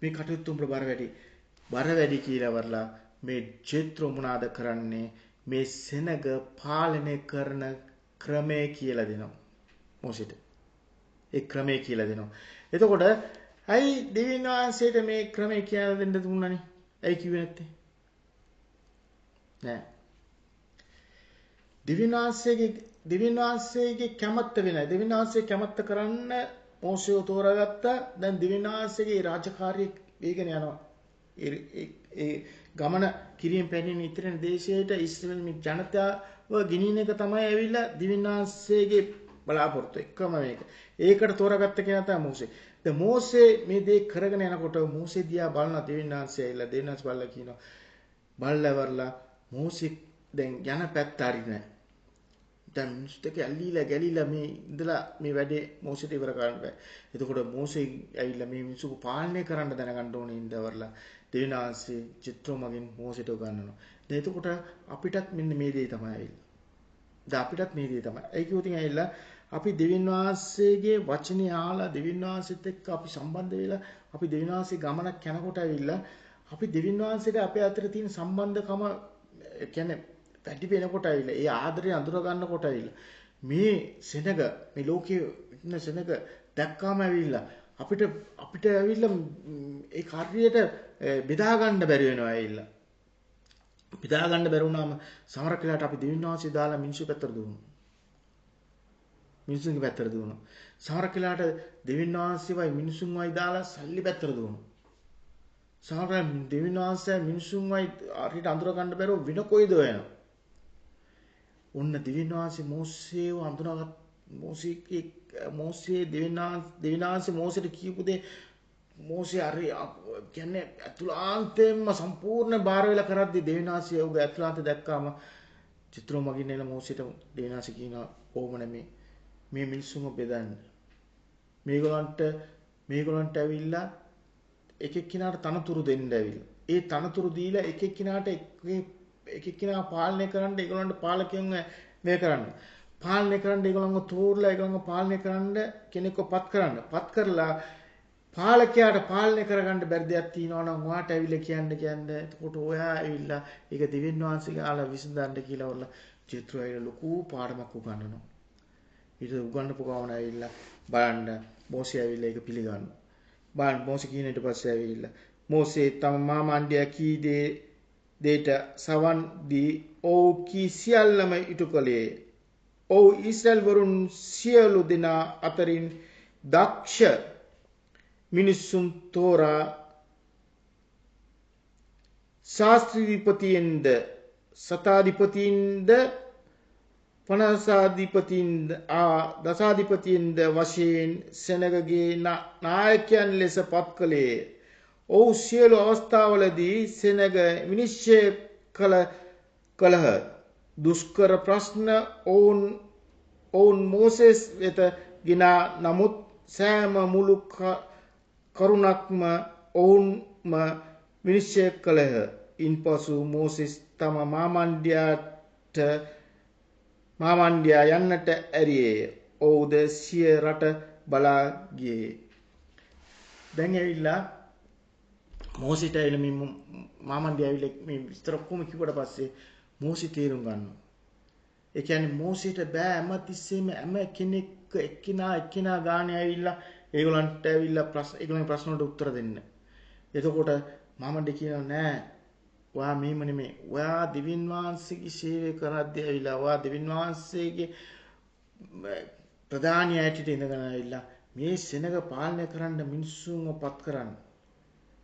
Speaker 1: මේ කටයුත්ත උඹට බර වැඩි. බර වැඩි කියලා වරලා මේ ජෙත්‍රෝ මොනවාද කරන්නේ? මේ සෙනග පාලනය කරන ක්‍රමය කියලා දෙනවා මෝසෙට. ඒ ක්‍රමය කියලා දෙනවා. එතකොට ඇයි දෙවියන් වහන්සේට මේ ක්‍රමය කියලා දෙන්න දුන්නනේ? ඇයි කිව්වේ නැත්තේ? නෑ. දෙවියන් වහන්සේගේ කැමැත්ත වෙනයි. දෙවියන් වහන්සේ කැමැත්ත කරන්න මෝසෙව තෝරාගත්තා. දැන් දෙවියන් වහන්සේගේ රාජකාරිය වේගෙන යනවා. ඒ ගමන කිරියෙන් පැමිණෙන ඉතිරෙන දේශයට ඊශ්‍රායෙල් මේ ජනතාව ගිනින එක තමයි ඇවිල්ලා දෙවියන් වහන්සේගේ බලාපොරොත්තු එකම මේක. ඒකට තෝරාගත්ත කෙනා තමයි මෝසේ. දැන් මෝසේ මේ දේ කරගෙන යනකොට මෝසේ දිහා බලන දෙවියන් වහන්සේ ඇවිල්ලා දෙවියන් වහන්සේ බලලා කියනවා බල්ලවර්ලා මෝසේ දැන් යන පැත්ත හරිනේ. දැන් මිනිස්සුත් එක්ක ගැලීලා මේ ඉඳලා මේ වැඩේ මෝසෙට ඉවර කරන්න බෑ. එතකොට මෝසේ ඇවිල්ලා මේ මිනිස්සු පාලනය කරන්න දැනගන්න ඕනේ ඉඳවර්ලා දෙවියන් වහන්සේ චිත්‍රෝ මගින් මෝසෙට උගන්වනවා. දැන් එතකොට අපිටත් මෙන්න මේ දේ තමයි ඇවිල්ලා. දැන් අපිටත් මේ දේ තමයි. ඒ කිව්වොත් ඇවිල්ලා අපි දෙවියන් වහන්සේගේ වචනේ අහලා දෙවියන් වහන්සේත් එක්ක අපි සම්බන්ධ වෙලා අපි දෙවියන් වහන්සේ ගමනක් යනකොට ඇවිල්ලා අපි දෙවියන් වහන්සේට අපේ අතර තියෙන සම්බන්ධකම කියන්නේ වැඩි වෙනකොට ඇවිල්ලා ඒ ආදරය අඳුර ගන්නකොට ඇවිල්ලා මේ සෙනග මේ ලෝකයේ ඉන්න සෙනග දැක්කාම ඇවිල්ලා අපිට ඇවිල්ලා ඒ කාර්යයට බෙදා ගන්න බැරි වෙනවා ඇවිල්ලා. බෙදා ගන්න බැරි වුණාම සමහර වෙලාවට අපි දෙවියන් වහන්සේ දාලා මිනිස්සු පැත්තට දුවනවා. මිනිසුන්ගේ පැත්තට දුවනවා. සමහර වෙලාවට දෙවියන් වහන්සේවයි මිනිසුන්වයි දාලා සල්ලි පැත්තට දුවනවා. සමහර දෙවියන් වහන්සේ මිනිසුන්වයි හරියට අඳුර ගන්න බැරුව වෙන කොයිද යනවා. ඔන්න දෙවියන් වහන්සේ මෝසේව අඳුනගත් මෝසේ දෙවියන් වහන්සේ මෝසේට කියපු දේ මෝසේ හරි කියන්නේ අතුලාන්තයෙන්ම සම්පූර්ණ බාර වෙලා කරද්දී දෙවියන් වහන්සේ ඔහුගේ අතුලාන්ත දැක්කාම චිත්‍රෝ මගින් එන මෝසේට දෙවියන් වහන්සේ කියනවා කොහොම නෙමේ මේ මිනිස්සුම බෙදන්න. මේගොල්ලන්ට ඇවිල්ලා එක එක්කිනාට තනතුරු දෙන්න ඇවිල්ලා. ඒ තනතුරු දීලා එක එක්කිනාට එක එක්කිනා පාලනය කරන්න ඒගොල්ලන්ට පාලකයන් මේ කරන්න. පාලනය කරන්න ඒගොල්ලන්ව තෝරලා ඒගොල්ලන්ව පාලනය කරන්න කෙනෙක්ව පත් කරන්න. පත් කරලා පාලකයාට පාලනය කරගන්න බැරි දෙයක් තියෙනවා නම් ඔයාට ඇවිල්ලා කියන්න. එතකොට ඔයා ඇවිල්ලා ඒක දෙවියන් වහන්සේගේ ආලා විසඳන්න කියලා වල චිත්‍රය ලොකු පාඩමක් උගන්වනවා. ඊට උගන්වපු ගමන් ඇවිල්ලා බලන්න මෝසේ ඇවිල්ලා ඒක පිළිගන්නවා. බලන්න මෝසේ කියන ඊට පස්සේ ඇවිල්ලා මෝසේ තම මාමණ්ඩිය කී දෙයට සවන් දී ඔව් කී සියල්ලම ඉටු කළේ. ඔව් ඊශ්‍රායල් වරුන් සියලු දෙනා අතරින් දක්ෂ මිනිසුන් තෝරා ශාස්ත්‍රීපතියෙන්ද සතාධිපතියෙන්ද පනසාධිපතියෙන්ද දසාධිපතියෙන්ද වශයෙන් සෙනගගේ නායකයන් ලෙස පත් කළේ. ඔව් සියලු අවස්ථාවලදී සෙනග විනිශ්චය කළහ. දුෂ්කර ප්‍රශ්න ඔවුන් මෝසෙස් වෙත ගෙනා නමුත් සෑම මුළු කරුණක්ම ඔවුන්ම විනිශ්චය කළහ. ඉන්පසු මෝසෙස් තම මාමණ්ඩියා යන්නට ඇරියේය. ඔව්ද සිය රට බලා ගියේ. දැන් ඇවිල්ලා මෝසිට ඇවිල්ලා මේ මාමණ්ඩියා ඇවිල්ලා මේ විස්තර ඔක්කොම කිව්වට පස්සේ මෝසි තේරුම් ගන්නවා. ඒ කියන්නේ මෝසිට බෑ හැමතිස්සෙම හැම කෙනෙක් එක්කිනා ගානේ ඇවිල්ලා ඒගොල්ලන්ට ඇවිල්ලා ඒගොල්ලන්ගේ ප්‍රශ්න වලට උත්තර දෙන්න. එතකොට මාමණ්ඩි කියනවා නෑ ඔයා මෙහෙම නෙමෙයි. ඔයා දිවින් වහන්සේගේ සේවය කරද්දී ඇවිල්ලා ඔයා දිවින් වහන්සේගේ ප්‍රධානී ඇටිට ඉඳගෙන ඇවිල්ලා මේ සෙනග පාලනය කරන්න මිනිස්සුන්ව පත් කරන්න.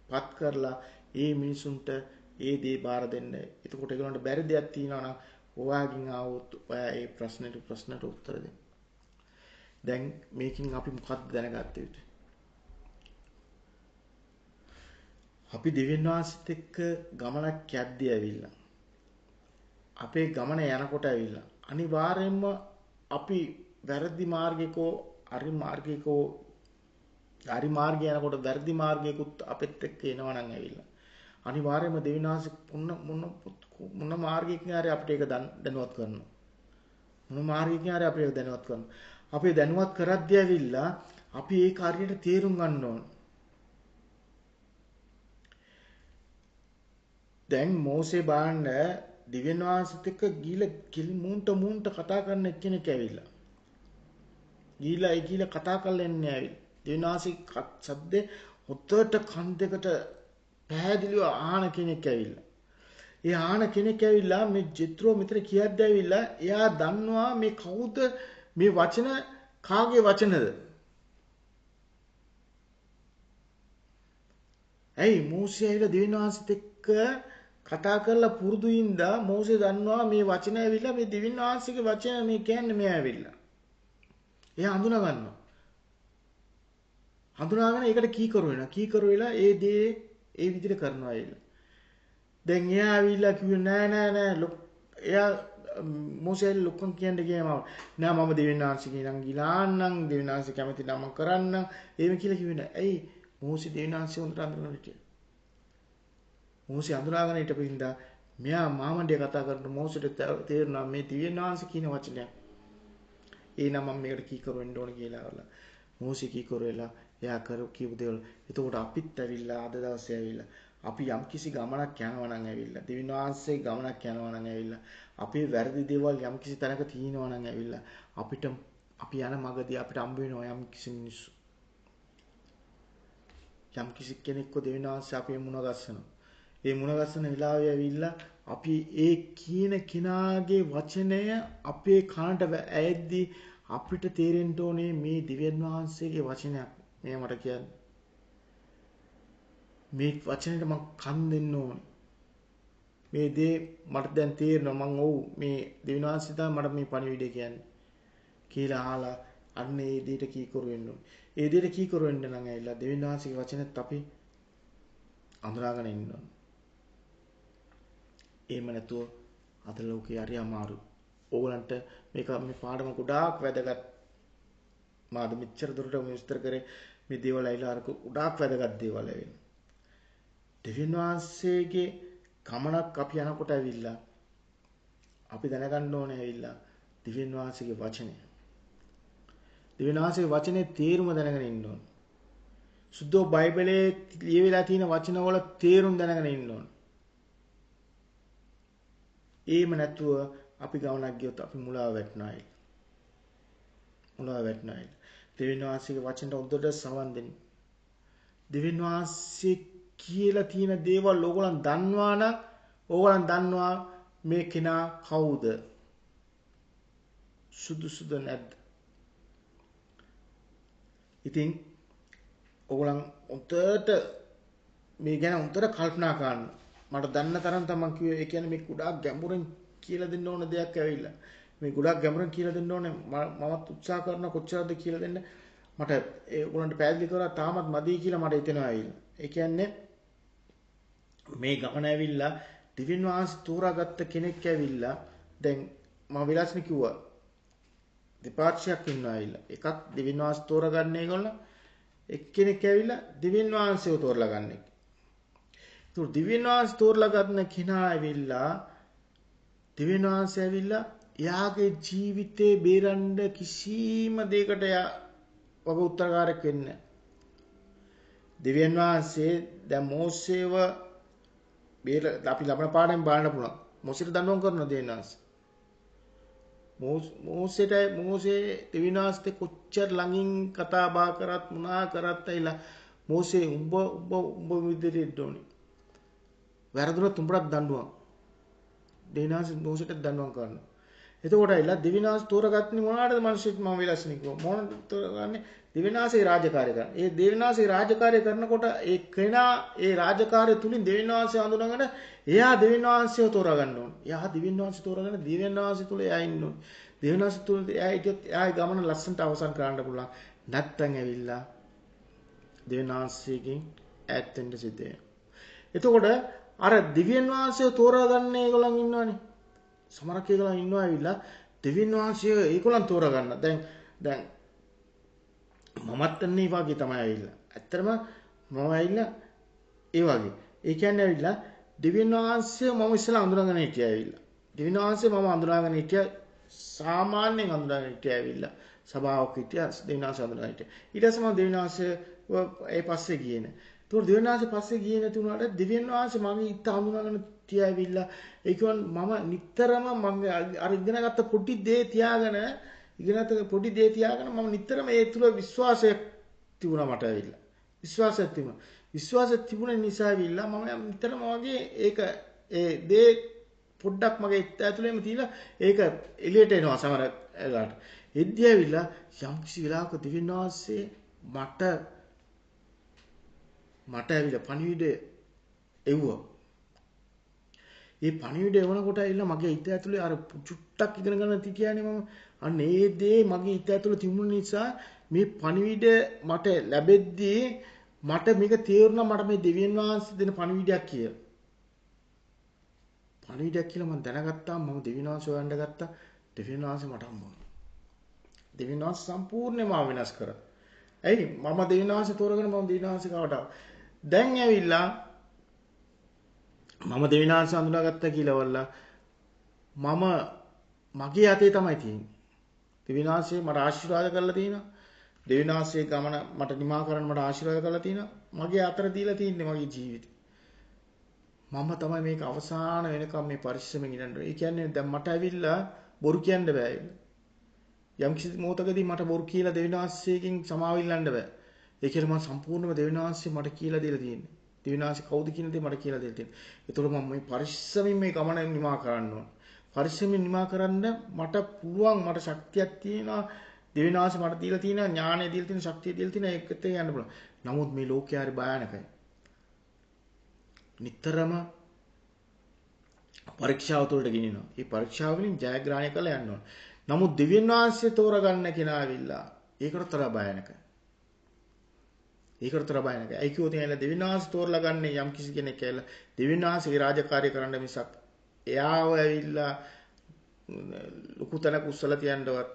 Speaker 1: පත් කරලා ඒ මිනිසුන්ට ඒ දේ බාර දෙන්න. එතකොට ඒගොල්ලන්ට බැරි දෙයක් තියෙනවා නම් ඔයාගෙන් ආවොත් ඔයා ඒ ප්‍රශ්නට උත්තර දෙන්න. දැන් මේකෙන් අපි මොකක්ද දැනගත්තේ යුතු? අපි දෙවියන් වහන්සේත් එක්ක ගමනක් යද්දී ඇවිල්ලා අපේ ගමන යනකොට ඇවිල්ලා අනිවාර්යයෙන්ම අපි වැරදි මාර්ගයකෝ හරි මාර්ගය යනකොට වැරදි මාර්ගයකුත් අපෙත් එක්ක එනවා නම් ඇවිල්ලා අනිවාර්යයෙන්ම දෙවියන් වහන්සේ මොන මාර්ගයකින් හරි අපිට ඒක දැනුවත් කරනවා. මොන මාර්ගයකින් හරි අපිට ඒක දැනුවත් කරනවා. අපි දැනුවත් කරද්දී ඇවිල්ලා අපි ඒක හරියට තේරුම් ගන්න ඕන. දැන් මෝසේ බාන්න දිව්‍යන් වහන්සේත් එක්ක ගිහිල්ලා මූන්ට කතා කරන කෙනෙක් ඇවිල්ලා. ගිහිල්ලා කතා කරලා එන්නේ ඇවිල්ලා. දිව්‍යන් වහන්සේ සද්දේ හොතට කන් දෙකට පැහැදිලිව ආහන කෙනෙක් ඇවිල්ලා. ඒ ආහන කෙනෙක් ඇවිල්ලා මේ ජිත්‍රෝ මිත්‍ර කියද්දී ඇවිල්ලා එයා දන්නවා මේ කවුද මේ වචන කාගේ වචනද? ඇයි මෝසේ ඇවිල්ලා දිව්‍යන් වහන්සේත් එක්ක කතා කරලා පුරුදු ඉඳා මෝසේ දන්නවා මේ වචන ඇවිල්ලා මේ දිව්‍යන් වහන්සේගේ වචන මේ කියන්නේ මෙයා ඇවිල්ලා. එයා හඳුනා ගන්නවා. හඳුනාගෙන ඒකට කීකරු වෙනවා. කීකරු වෙලා ඒ දේ ඒ විදිහට කරනවා ඇවිල්ලා. දැන් එයා ඇවිල්ලා කිව්වේ නෑ එයා මෝසේ ලොක්කන් කියන්නේ කියනවා නෑ මම දෙවියන් වහන්සේගේ නම් ගිලාන්නම් දෙවියන් වහන්සේ කැමති නම් කරන්න එහෙම කියලා කිව්වේ නෑ. ඇයි මෝසේ දෙවියන් වහන්සේ හොඳට අඳුරගෙන හිටියේ. මෝසේ අඳුරාගෙන හිටපින්දා මෙයා මාමණ්ඩිය කතා කරන මෝසෙට තේරුණා මේ දෙවියන් වහන්සේ කියන වචනයක්. ඒ නම් මම මේකට කීකරු වෙන්න ඕන කියලා වල මෝසේ කීකරු වෙලා එයා කියපු දේවල්. එතකොට අපිත් ඇවිල්ලා අද දවසේ ඇවිල්ලා අපි යම් කිසි ගමනක් යනවා නම් ඇවිල්ලා දෙවියන් වහන්සේ ගමනක් යනවා නම් ඇවිල්ලා අපේ වැරදි දේවල් යම් කිසි තැනක තියෙනවා නම් ඇවිල්ලා අපිට අපි යන මගදී අපිට හම්බ වෙනවා යම් කිසි මිනිස්සු. යම් කිසි කෙනෙක්ව දෙවියන් වහන්සේ අපේ මුණ ගස්සනවා. ඒ මුණ ගස්සන වෙලාවේ ඇවිල්ලා අපි ඒ කියන කෙනාගේ වචනය අපේ කනට ඇද්දී අපිට තේරෙන්න ඕනේ මේ දිව්‍යන් වහන්සේගේ වචනයක් මේ මට කියන්නේ. මේ වචනෙට මම කන් දෙන්න ඕනේ. මේ දේ මට දැන් තේරෙනවා මම ඔව් මේ දිව්‍යන් වහන්සේ තමයි මට මේ පණිවිඩය කියන්නේ කියලා අහලා අන්න ඒ දෙයට කීකරු වෙන්න ඕනේ. ඒ දෙයට කීකරු වෙන්න නම් ඇවිල්ලා දිව්‍යන් වහන්සේගේ වචනෙත් අපි අඳුරාගෙන ඉන්න ඕනේ. එහෙම නැතුව අද ලෝකේ හරි අමාරු. ඕගලන්ට මේක මේ පාඩම ගොඩාක් වැදගත්. මාද මෙච්චර දුරට විස්තර කරේ මේ දේවල් ඇවිල්ලා අර ගොඩාක් වැදගත් දේවල් ඇවිල්ලා. දෙවියන් වහන්සේගේ ගමනක් අපි යනකොට ඇවිල්ලා අපි දැනගන්න ඕනේ ඇවිල්ලා දෙවියන් වහන්සේගේ වචනය. දෙවියන් වහන්සේගේ වචනේ තේරුම දැනගෙන ඉන්න ඕනේ. සුද්ධ බයිබලයේ ලියවිලා තියෙන වචන වල තේරුම් දැනගෙන ඉන්න ඕනේ. එහෙම නැතුව අපි ගමනක් ගියොත් අපි මුලාව වැටෙනවා. මුලාව වැටෙනවා. දෙවියන් වහන්සේගේ වචනට උදේට සවන් දෙන්න. දෙවියන් වහන්සේ කියලා තියෙන දේවල් ඕගොල්ලන් දන්නවා නම් ඕගොල්ලන් දන්නවා මේ කෙනා කවුද? සුදුසුද නැද්ද? ඉතින් ඕගොල්ලන් උන්ට මේ ගැන උන්ට කල්පනා කරන්න. මට දන්න තරම් තමයි කිව්වේ. ඒ කියන්නේ මේ ගොඩාක් ගැඹුරින් කියලා දෙන්න ඕන දෙයක් ඇවිල්ලා. මේ ගොඩාක් ගැඹුරින් කියලා දෙන්න ඕනේ. මමත් උත්සාහ කරන කොච්චරද කියලා දෙන්න. මට ඒ උගලන්ට පැහැදිලි කරලා තාමත් මදි කියලා මට හිතෙනවා ඇවිල්ලා. ඒ කියන්නේ මේ ගමන ඇවිල්ලා දිව්‍යන් වහන්සේ තෝරාගත්ත කෙනෙක් ඇවිල්ලා දැන් මම විලාසින කිව්වා දෙපාර්ශ්වයක් ඉන්නවා ඇවිල්ලා. එකක් දිව්‍යන් වහන්සේ තෝරාගන්න ඒගොල්ලෝ. එක්කෙනෙක් ඇවිල්ලා දිව්‍යන් වහන්සේව තෝරලා ගන්න එක. ඒක දිව්‍යන් වහන්සේ තෝරලා ගන්න කෙනා ඇවිල්ලා දිව්‍යන් වහන්සේ ඇවිල්ලා එයාගේ ජීවිතේ බේරන්න කිසිම දෙයකට එයා වග උත්තරකාරයක් වෙන්නේ නැහැ. දිව්‍යන් වහන්සේ දැන් මෝසේව අපි ලබන පාඩම් බලන්න පුළුවන්. මොසිට දඬුවම් කරන දෙන්නාස්. මෝසේ දෙවිනාස්තේ කොච්චර ළඟින් කතා බහ කරත් මොනා කරත් ඇයිලා මෝසේ උඹ විදිහට ඕනේ. වැරදුනොත් උඹට දඬුවම්. දෙවිනාස් මෝසේට දඬුවම් කරනවා. එතකොට ඇයිලා දෙවිනාස් තෝරගන්නේ මොනවාටද මිනිස්සුත් මම විලාසිනේ කිව්වා. මොනවද තෝරගන්නේ? දෙවිනාසේ රාජකාරිය කරන. ඒ දෙවිනාසේ රාජකාරිය කරනකොට ඒ කෙනා ඒ රාජකාරිය තුලින් දෙවිනාසේ හඳුනාගෙන එයා දෙවිනාසේව තෝරා ගන්න ඕනේ. එයා දෙවිනාසේ තෝරාගෙන දෙවිනාසේ තුල එයා ඉන්න ඕනේ. දෙවිනාසේ තුල එයා හිටියොත් එයාගේ ගමන ලස්සනට අවසන් කරන්න පුළුවන්. නැත්තම් ඇවිල්ලා දෙවිනාසේකින් ඈත් වෙන්න සිද්ධ වෙනවා. එතකොට අර දෙවියන්වහන්සේව තෝරා ගන්න ඒගොල්ලන් ඉන්නවනේ. සමහරක් ඒගොල්ලන් ඉන්නවා ඇවිල්ලා දෙවියන්වහන්සේව ඒගොල්ලන් තෝරා ගන්න. දැන් මමත් අන්නේ වගේ තමයි ඇවිල්ලා. ඇත්තටම මම ඇවිල්ලා ඒ වගේ. ඒ කියන්නේ ඇවිල්ලා දෙවියන් වහන්සේ මම ඉස්සලා අඳුරගෙන හිටියා ඇවිල්ලා. දෙවියන් වහන්සේ මම අඳුරගෙන හිටියා සාමාන්‍යයෙන් අඳුරගෙන හිටියා ඇවිල්ලා. සභාවක හිටියා දෙවියන් වහන්සේ අඳුරගෙන හිටියා. ඊට පස්සේ මම දෙවියන් වහන්සේ ඒ පස්සේ ගියේ නෑ. ඒතකොට දෙවියන් වහන්සේ පස්සේ ගියේ නැති වුණාට දෙවියන් වහන්සේ මගේ ඉත අඳුරගෙන තියා ඇවිල්ලා. ඒ කියන්නේ මම නිතරම මම අර ඉගෙනගත්ත පොඩි දේ තියාගෙන පොඩි දේ තියාගෙන මම නිතරම ඒ තුල විශ්වාසයක් තිබුණා මට ඇවිල්ලා. විශ්වාසයක් තිබුණා. විශ්වාසයක් තිබුණ නිසා ඇවිල්ලා මම නිතරම වගේ ඒක ඒ දේ පොඩ්ඩක් මගේ හිත ඇතුලේම තියලා ඒක එළියට එනවා සමහර වෙලාවට. එද්දී ඇවිල්ලා යම් කිසි වෙලාවක දිව්‍යන් වහන්සේ මට ඇවිල්ලා පණිවිඩය එව්වා. ඒ පණිවිඩය එවනකොට ඇවිල්ලා මගේ හිත ඇතුලේ අර චුට්ටක් ඉගෙන ගන්න තියන්නේ මම අන්න ඒ දේ මගේ හිත ඇතුලේ තිබුණ නිසා මේ පණිවිඩ මට ලැබෙද්දී මට මේක තේරුණා මට මේ දෙවියන් වහන්සේ දෙන පණිවිඩයක් කියලා. පණිවිඩයක් කියලා මම දැනගත්තා මම දෙවියන් වහන්සේ හොයන්න ගත්තා. දෙවියන් වහන්සේ මට හම්බුණා. දෙවියන් වහන්සේ සම්පූර්ණයෙන්ම වෙනස් කරා. ඇයි මම දෙවියන් වහන්සේ තෝරගෙන මම දෙවියන් වහන්සේ කාට දැන් ඇවිල්ලා මම දෙවියන් වහන්සේ හඳුනාගත්තා කියලා වල්ලා මම මගේ අතේ තමයි තියෙන්නේ. දෙවියන් වහන්සේ මට ආශිර්වාද කරලා තියෙනවා. දෙවියන් වහන්සේ ගමන මට නිමා කරන්න මට ආශිර්වාද කරලා තියෙනවා. මගේ අතර දීලා තියෙන්නේ මගේ ජීවිතේ. මම තමයි මේක අවසාන වෙනකම් මේ පරිස්සමෙන් ඉඳන්නේ. ඒ කියන්නේ දැන් මට ඇවිල්ලා බොරු කියන්න බෑ. යම් කිසි මොහොතකදී මට බොරු කියලා දෙවියන් වහන්සේගෙන් සමාව ඉල්ලන්න බෑ. ඒ කියන්නේ මම සම්පූර්ණයෙන්ම දෙවියන් වහන්සේ මට කියලා දීලා තියෙන්නේ. දෙවියන් වහන්සේ කවුද කියන දේ මට කියලා දෙලා තියෙනවා. ඒතකොට මම මේ පරිස්සමෙන් මේ ගමන නිමා කරන්න ඕන. පරිස්සමෙන් නිමා කරන්න මට පුළුවන් මට ශක්තියක් තියෙනවා. දෙවියන් වහන්සේ මට දීලා තියෙන ඥානය දීලා තියෙන ශක්තිය දීලා තියෙන ඒකත් යන්න පුළුවන්. නමුත් මේ ලෝකයේ හරි භයානකයි. නිතරම පරීක්ෂාව තුළට ගෙනිනවා. මේ පරීක්ෂාව වලින් ජයග්‍රහණය කරලා යන්න ඕන. නමුත් දෙවියන් වහන්සේ තෝරගන්න කෙනා ඇවිල්ලා ඒකට තරහ භයානකයි. ඒකට තරහ භයානකයි. ඒ කිව්වොත් එහෙනම් දෙවියන් වහන්සේ තෝරලා ගන්න යම් කිසි කෙනෙක් ඇවිල්ලා දෙවියන් වහන්සේගේ රාජකාරිය කරන්න මිසක් එයාව ඇවිල්ලා ලොකු තැනක උස්සලා තියන්නවත්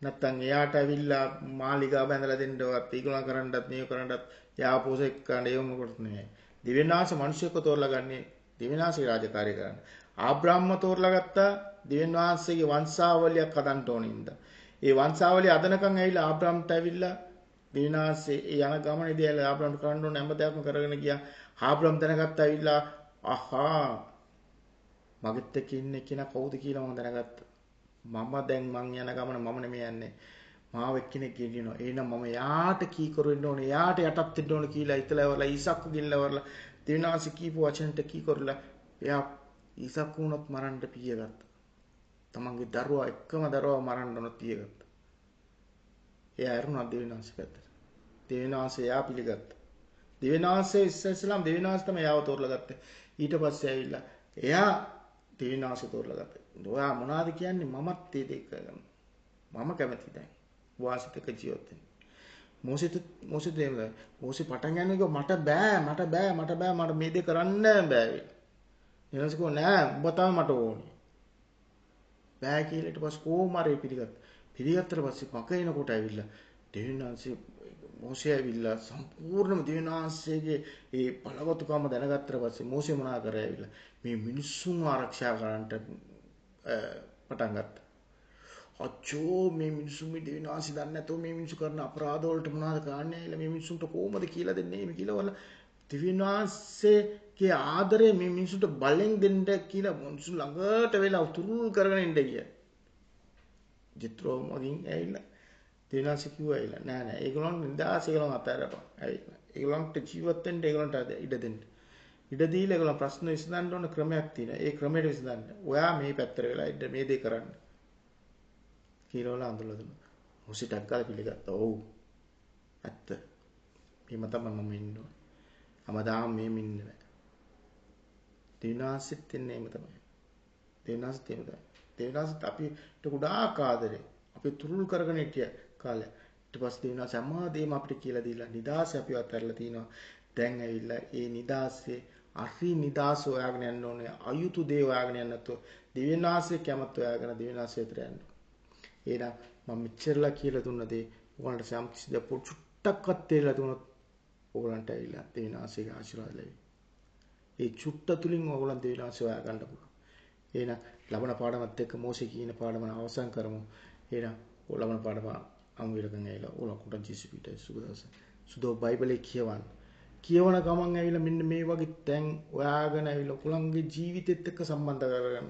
Speaker 1: නැත්තම් එයාට ඇවිල්ලා මාලිගාව බැඳලා දෙන්නවත් ඒගොල්ලන් කරන්නත් මේක කරන්නත් එයා පොසෙක් කරන්න ඒව මොකටද නෙමෙයි. දෙවියන් වහන්සේ මිනිස්සුක තෝරලා ගන්නේ දෙවියන් වහන්සේගේ රාජකාරිය කරන්න. ආබ්‍රාහ්ම තෝරලා ගත්තා දෙවියන් වහන්සේගේ වංශාවලියක් හදන්න ඕනින්ද. ඒ වංශාවලිය අදනකම් ඇවිල්ලා ආබ්‍රාහ්මට ඇවිල්ලා දෙවියන් වහන්සේ යන ගමනේදී ඇවිල්ලා ආබ්‍රාහ්මට කරන්න ඕන හැම දෙයක්ම කරගෙන ගියා. ආබ්‍රාහ්ම දැනගත්ත ඇවිල්ලා අහා මගෙත් එක්ක ඉන්නේ කෙනා කවුද කියලා මම දැනගත්තා. මම දැන් මං යන ගමන මම නෙමෙයි යන්නේ. මාව එක්කෙනෙක් ගෙනියනවා. එහෙනම් මම යාට කීකරු වෙන්න ඕනේ. යාට යටත් වෙන්න ඕනේ කියලා හිතලා වරලා ඊසක්කු ගිල්ලවරලා දෙවියන් වහන්සේ කීපු වචනට කීකරුලා එයා ඊසක්කු උනත් මරන්න පියගත්තා. තමන්ගේ දරුවා එක්කම දරුවා මරන්න උනත් පියගත්තා. එයා අරුණා දෙවියන් වහන්සේ පැත්තට. දෙවියන් වහන්සේ එයා පිළිගත්තා. දෙවියන් වහන්සේ ඉස්සෙල්ලාම දෙවියන් වහන්සේ තමයි යාව තෝරලා ගත්තේ. ඊට පස්සේ ඇවිල්ලා එයා දෙවියන් වහන්සේ තෝරලා ගත්තා. ඔයා මොනවද කියන්නේ මමත් ඒ දෙක කරගන්න. මම කැමති දැන්. වාසිතක ජීවත් වෙන්න. මොසිත දෙමළ. මොසි පටන් ගන්නකෝ මට මේ දෙක කරන්න බෑ. ඊළඟට කෝ නෑ උඹ තමයි මට ඕනේ. බෑ කියලා ඊට පස්සේ කොමාරේ පිළිගත්තා. පිළිගත්තට පස්සේ පක එනකොට ඇවිල්ලා දෙවියන් වහන්සේ මොසේ ඇවිල්ලා සම්පූර්ණම දෙවියන් වහන්සේගේ ඒ බලවතුකම දැනගත්තට පස්සේ මොසේ මොනා කරේ ඇවිල්ලා මේ මිනිස්සුන් ආරක්ෂා කරන්නට පටන් ගත්තා. අච්චෝ මේ මිනිස්සු මේ දෙවියන් වහන්සේ දන්නේ නැතෝ මේ මිනිස්සු කරන අපරාධ වලට මොනවද කරන්නේ කියලා මේ මිනිස්සුන්ට කොහොමද කියලා දෙන්නේ මේ කියලා වල දෙවියන් වහන්සේගේ ආදරය මේ මිනිස්සුන්ට බලෙන් දෙන්න කියලා මිනිස්සු ළඟට වෙලා උතුරුල් කරගෙන ඉන්න ගියා. ජිත්‍රෝ මගින් ඇවිල්ලා දෙවියන් වහන්සේ කිව්වා ඇවිල්ලා නෑ ඒගොල්ලන් නිදාස් ඒගොල්ලන් අතහැරපන් ඇවිල්ලා ඒගොල්ලන්ට ජීවත් වෙන්න ඒගොල්ලන්ට ඉඩ දෙන්න. ඉඩ දීලා ඒගොල්ලන් ප්‍රශ්න විසඳන්න ඕන ක්‍රමයක් තියෙනවා. ඒ ක්‍රමයට විසඳන්න. ඔයා මේ පැත්තට වෙලා ඉන්න මේ දේ කරන්න. කියලා අඳුරලා දුන්නා. මොසිටක් ගාලා පිළිගත්තා. ඔව්. ඇත්ත. මේ තමයි මම ඉන්න ඕනේ. හැමදාම මේ ඉන්න බෑ. දිනාසිට ඉන්නේ මේ තමයි. දිනාසිට එහෙම තමයි. දිනාසිට අපිට ගොඩාක් ආදරේ. අපි තුරුල් කරගෙන හිටිය කාලේ. ඊට පස්සේ දිනාස හැමදේම අපිට කියලා දීලා නිදාස අපිව අත්හැරලා තිනවා. දැන් ඇවිල්ලා ඒ නිදාසේ අරි නිදාස හොයාගෙන යන්න ඕනේ. අයුතු දේ හොයාගෙන යන්න නැතුව දිව්‍යන් වාසයේ කැමත් හොයාගෙන දිව්‍යන් වාසයේ විතර යන්න. එහෙනම් මම මෙච්චරලා කියලා දුන්න දේ ඔයාලට සම්පූර්ණ පොඩ්ඩක්වත් තේරලා දුනොත් ඔයගලන්ට ඇවිල්ලා දිව්‍යන් වාසයේ ආශිර්වාද ලැබෙයි. ඒ චුට්ට තුලින් ඔයගලන් දිව්‍යන් වාසය හොයා ගන්න පුළුවන්. එහෙනම් ලබන පාඩමත් එක්ක මොසේ කියන පාඩම අවසන් කරමු. එහෙනම් ලබන පාඩම අමුවිරකන් ඇවිල්ලා ඔයාලා කොට ජීසිපීට සුබ දවස. සුදෝ බයිබලේ කියවන්න. කියවන ගමන් ඇවිල්ලා මෙන්න මේ වගේ තැන් ඔයාගෙන ඇවිල්ලා ඔයගලන්ගේ ජීවිතෙත් එක්ක සම්බන්ධ කරගන්න.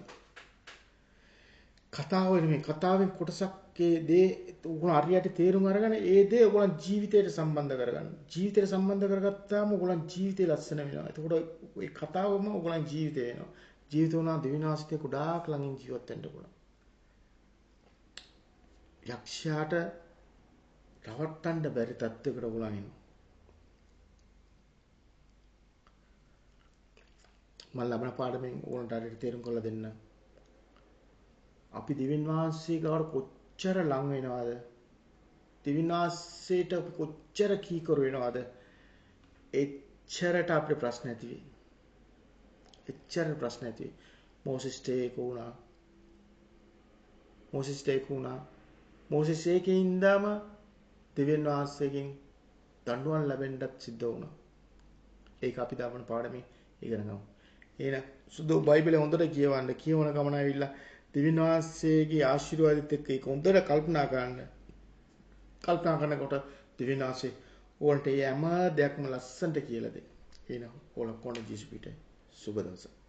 Speaker 1: කතාවේ කතාවෙන් කොටසක් ඒ දේ ඔයගොල්ලෝ හරියට තේරුම් අරගෙන ඒ දේ ඔයගොල්ලන් ජීවිතයට සම්බන්ධ කරගන්න. ජීවිතයට සම්බන්ධ කරගත්තාම ඔයගොල්ලන් ජීවිතේ ලස්සන වෙනවා. එතකොට ඒ කතාවම ඔයගොල්ලන් ජීවිතේ වෙනවා. ජීවිත උනා දිවිනාසිතේ ගොඩාක් ළඟින් ජීවත් වෙන්න පුළුවන්. යක්ෂයාට රවට්ටන්න බැරි තත්ත්වයකට ඔයගොල්ලන් ඉන්නවා. මම ලබන පාඩමෙන් ඕනට හරියට තේරුම් කරලා දෙන්න. අපි දිවින් වහන්සේ ගාවට කොච්චර ලං වෙනවද? දිවින් වහන්සේට අපි කොච්චර කීකරු වෙනවද? එච්චරට අපේ ප්‍රශ්න ඇති වෙයි. එච්චර ප්‍රශ්න ඇති වෙයි. මොසෙස්ට ඒක වුණා. මොසෙස් ඒකේ ඉඳාම දිවින් වහන්සේගෙන් දඬුවම් ලැබෙන්නත් සිද්ධ වුණා. ඒක අපි දාපන පාඩමේ ඉගෙන ගමු. එහෙනම් සුදු බයිබලේ හොඳට කියවන්න. කියවන ගමන ඇවිල්ලා දිවින් වහන්සේගේ ආශිර්වාදෙත් එක්ක ඒක හොඳට කල්පනා කරන්න. කල්පනා කරනකොට දිවින් වහන්සේ ඕන්ට හැම දෙයක්ම ලස්සනට කියලා දෙයි. එහෙනම් ඕල කොණ ජීසුස් පිටේ සුබ දවසක්.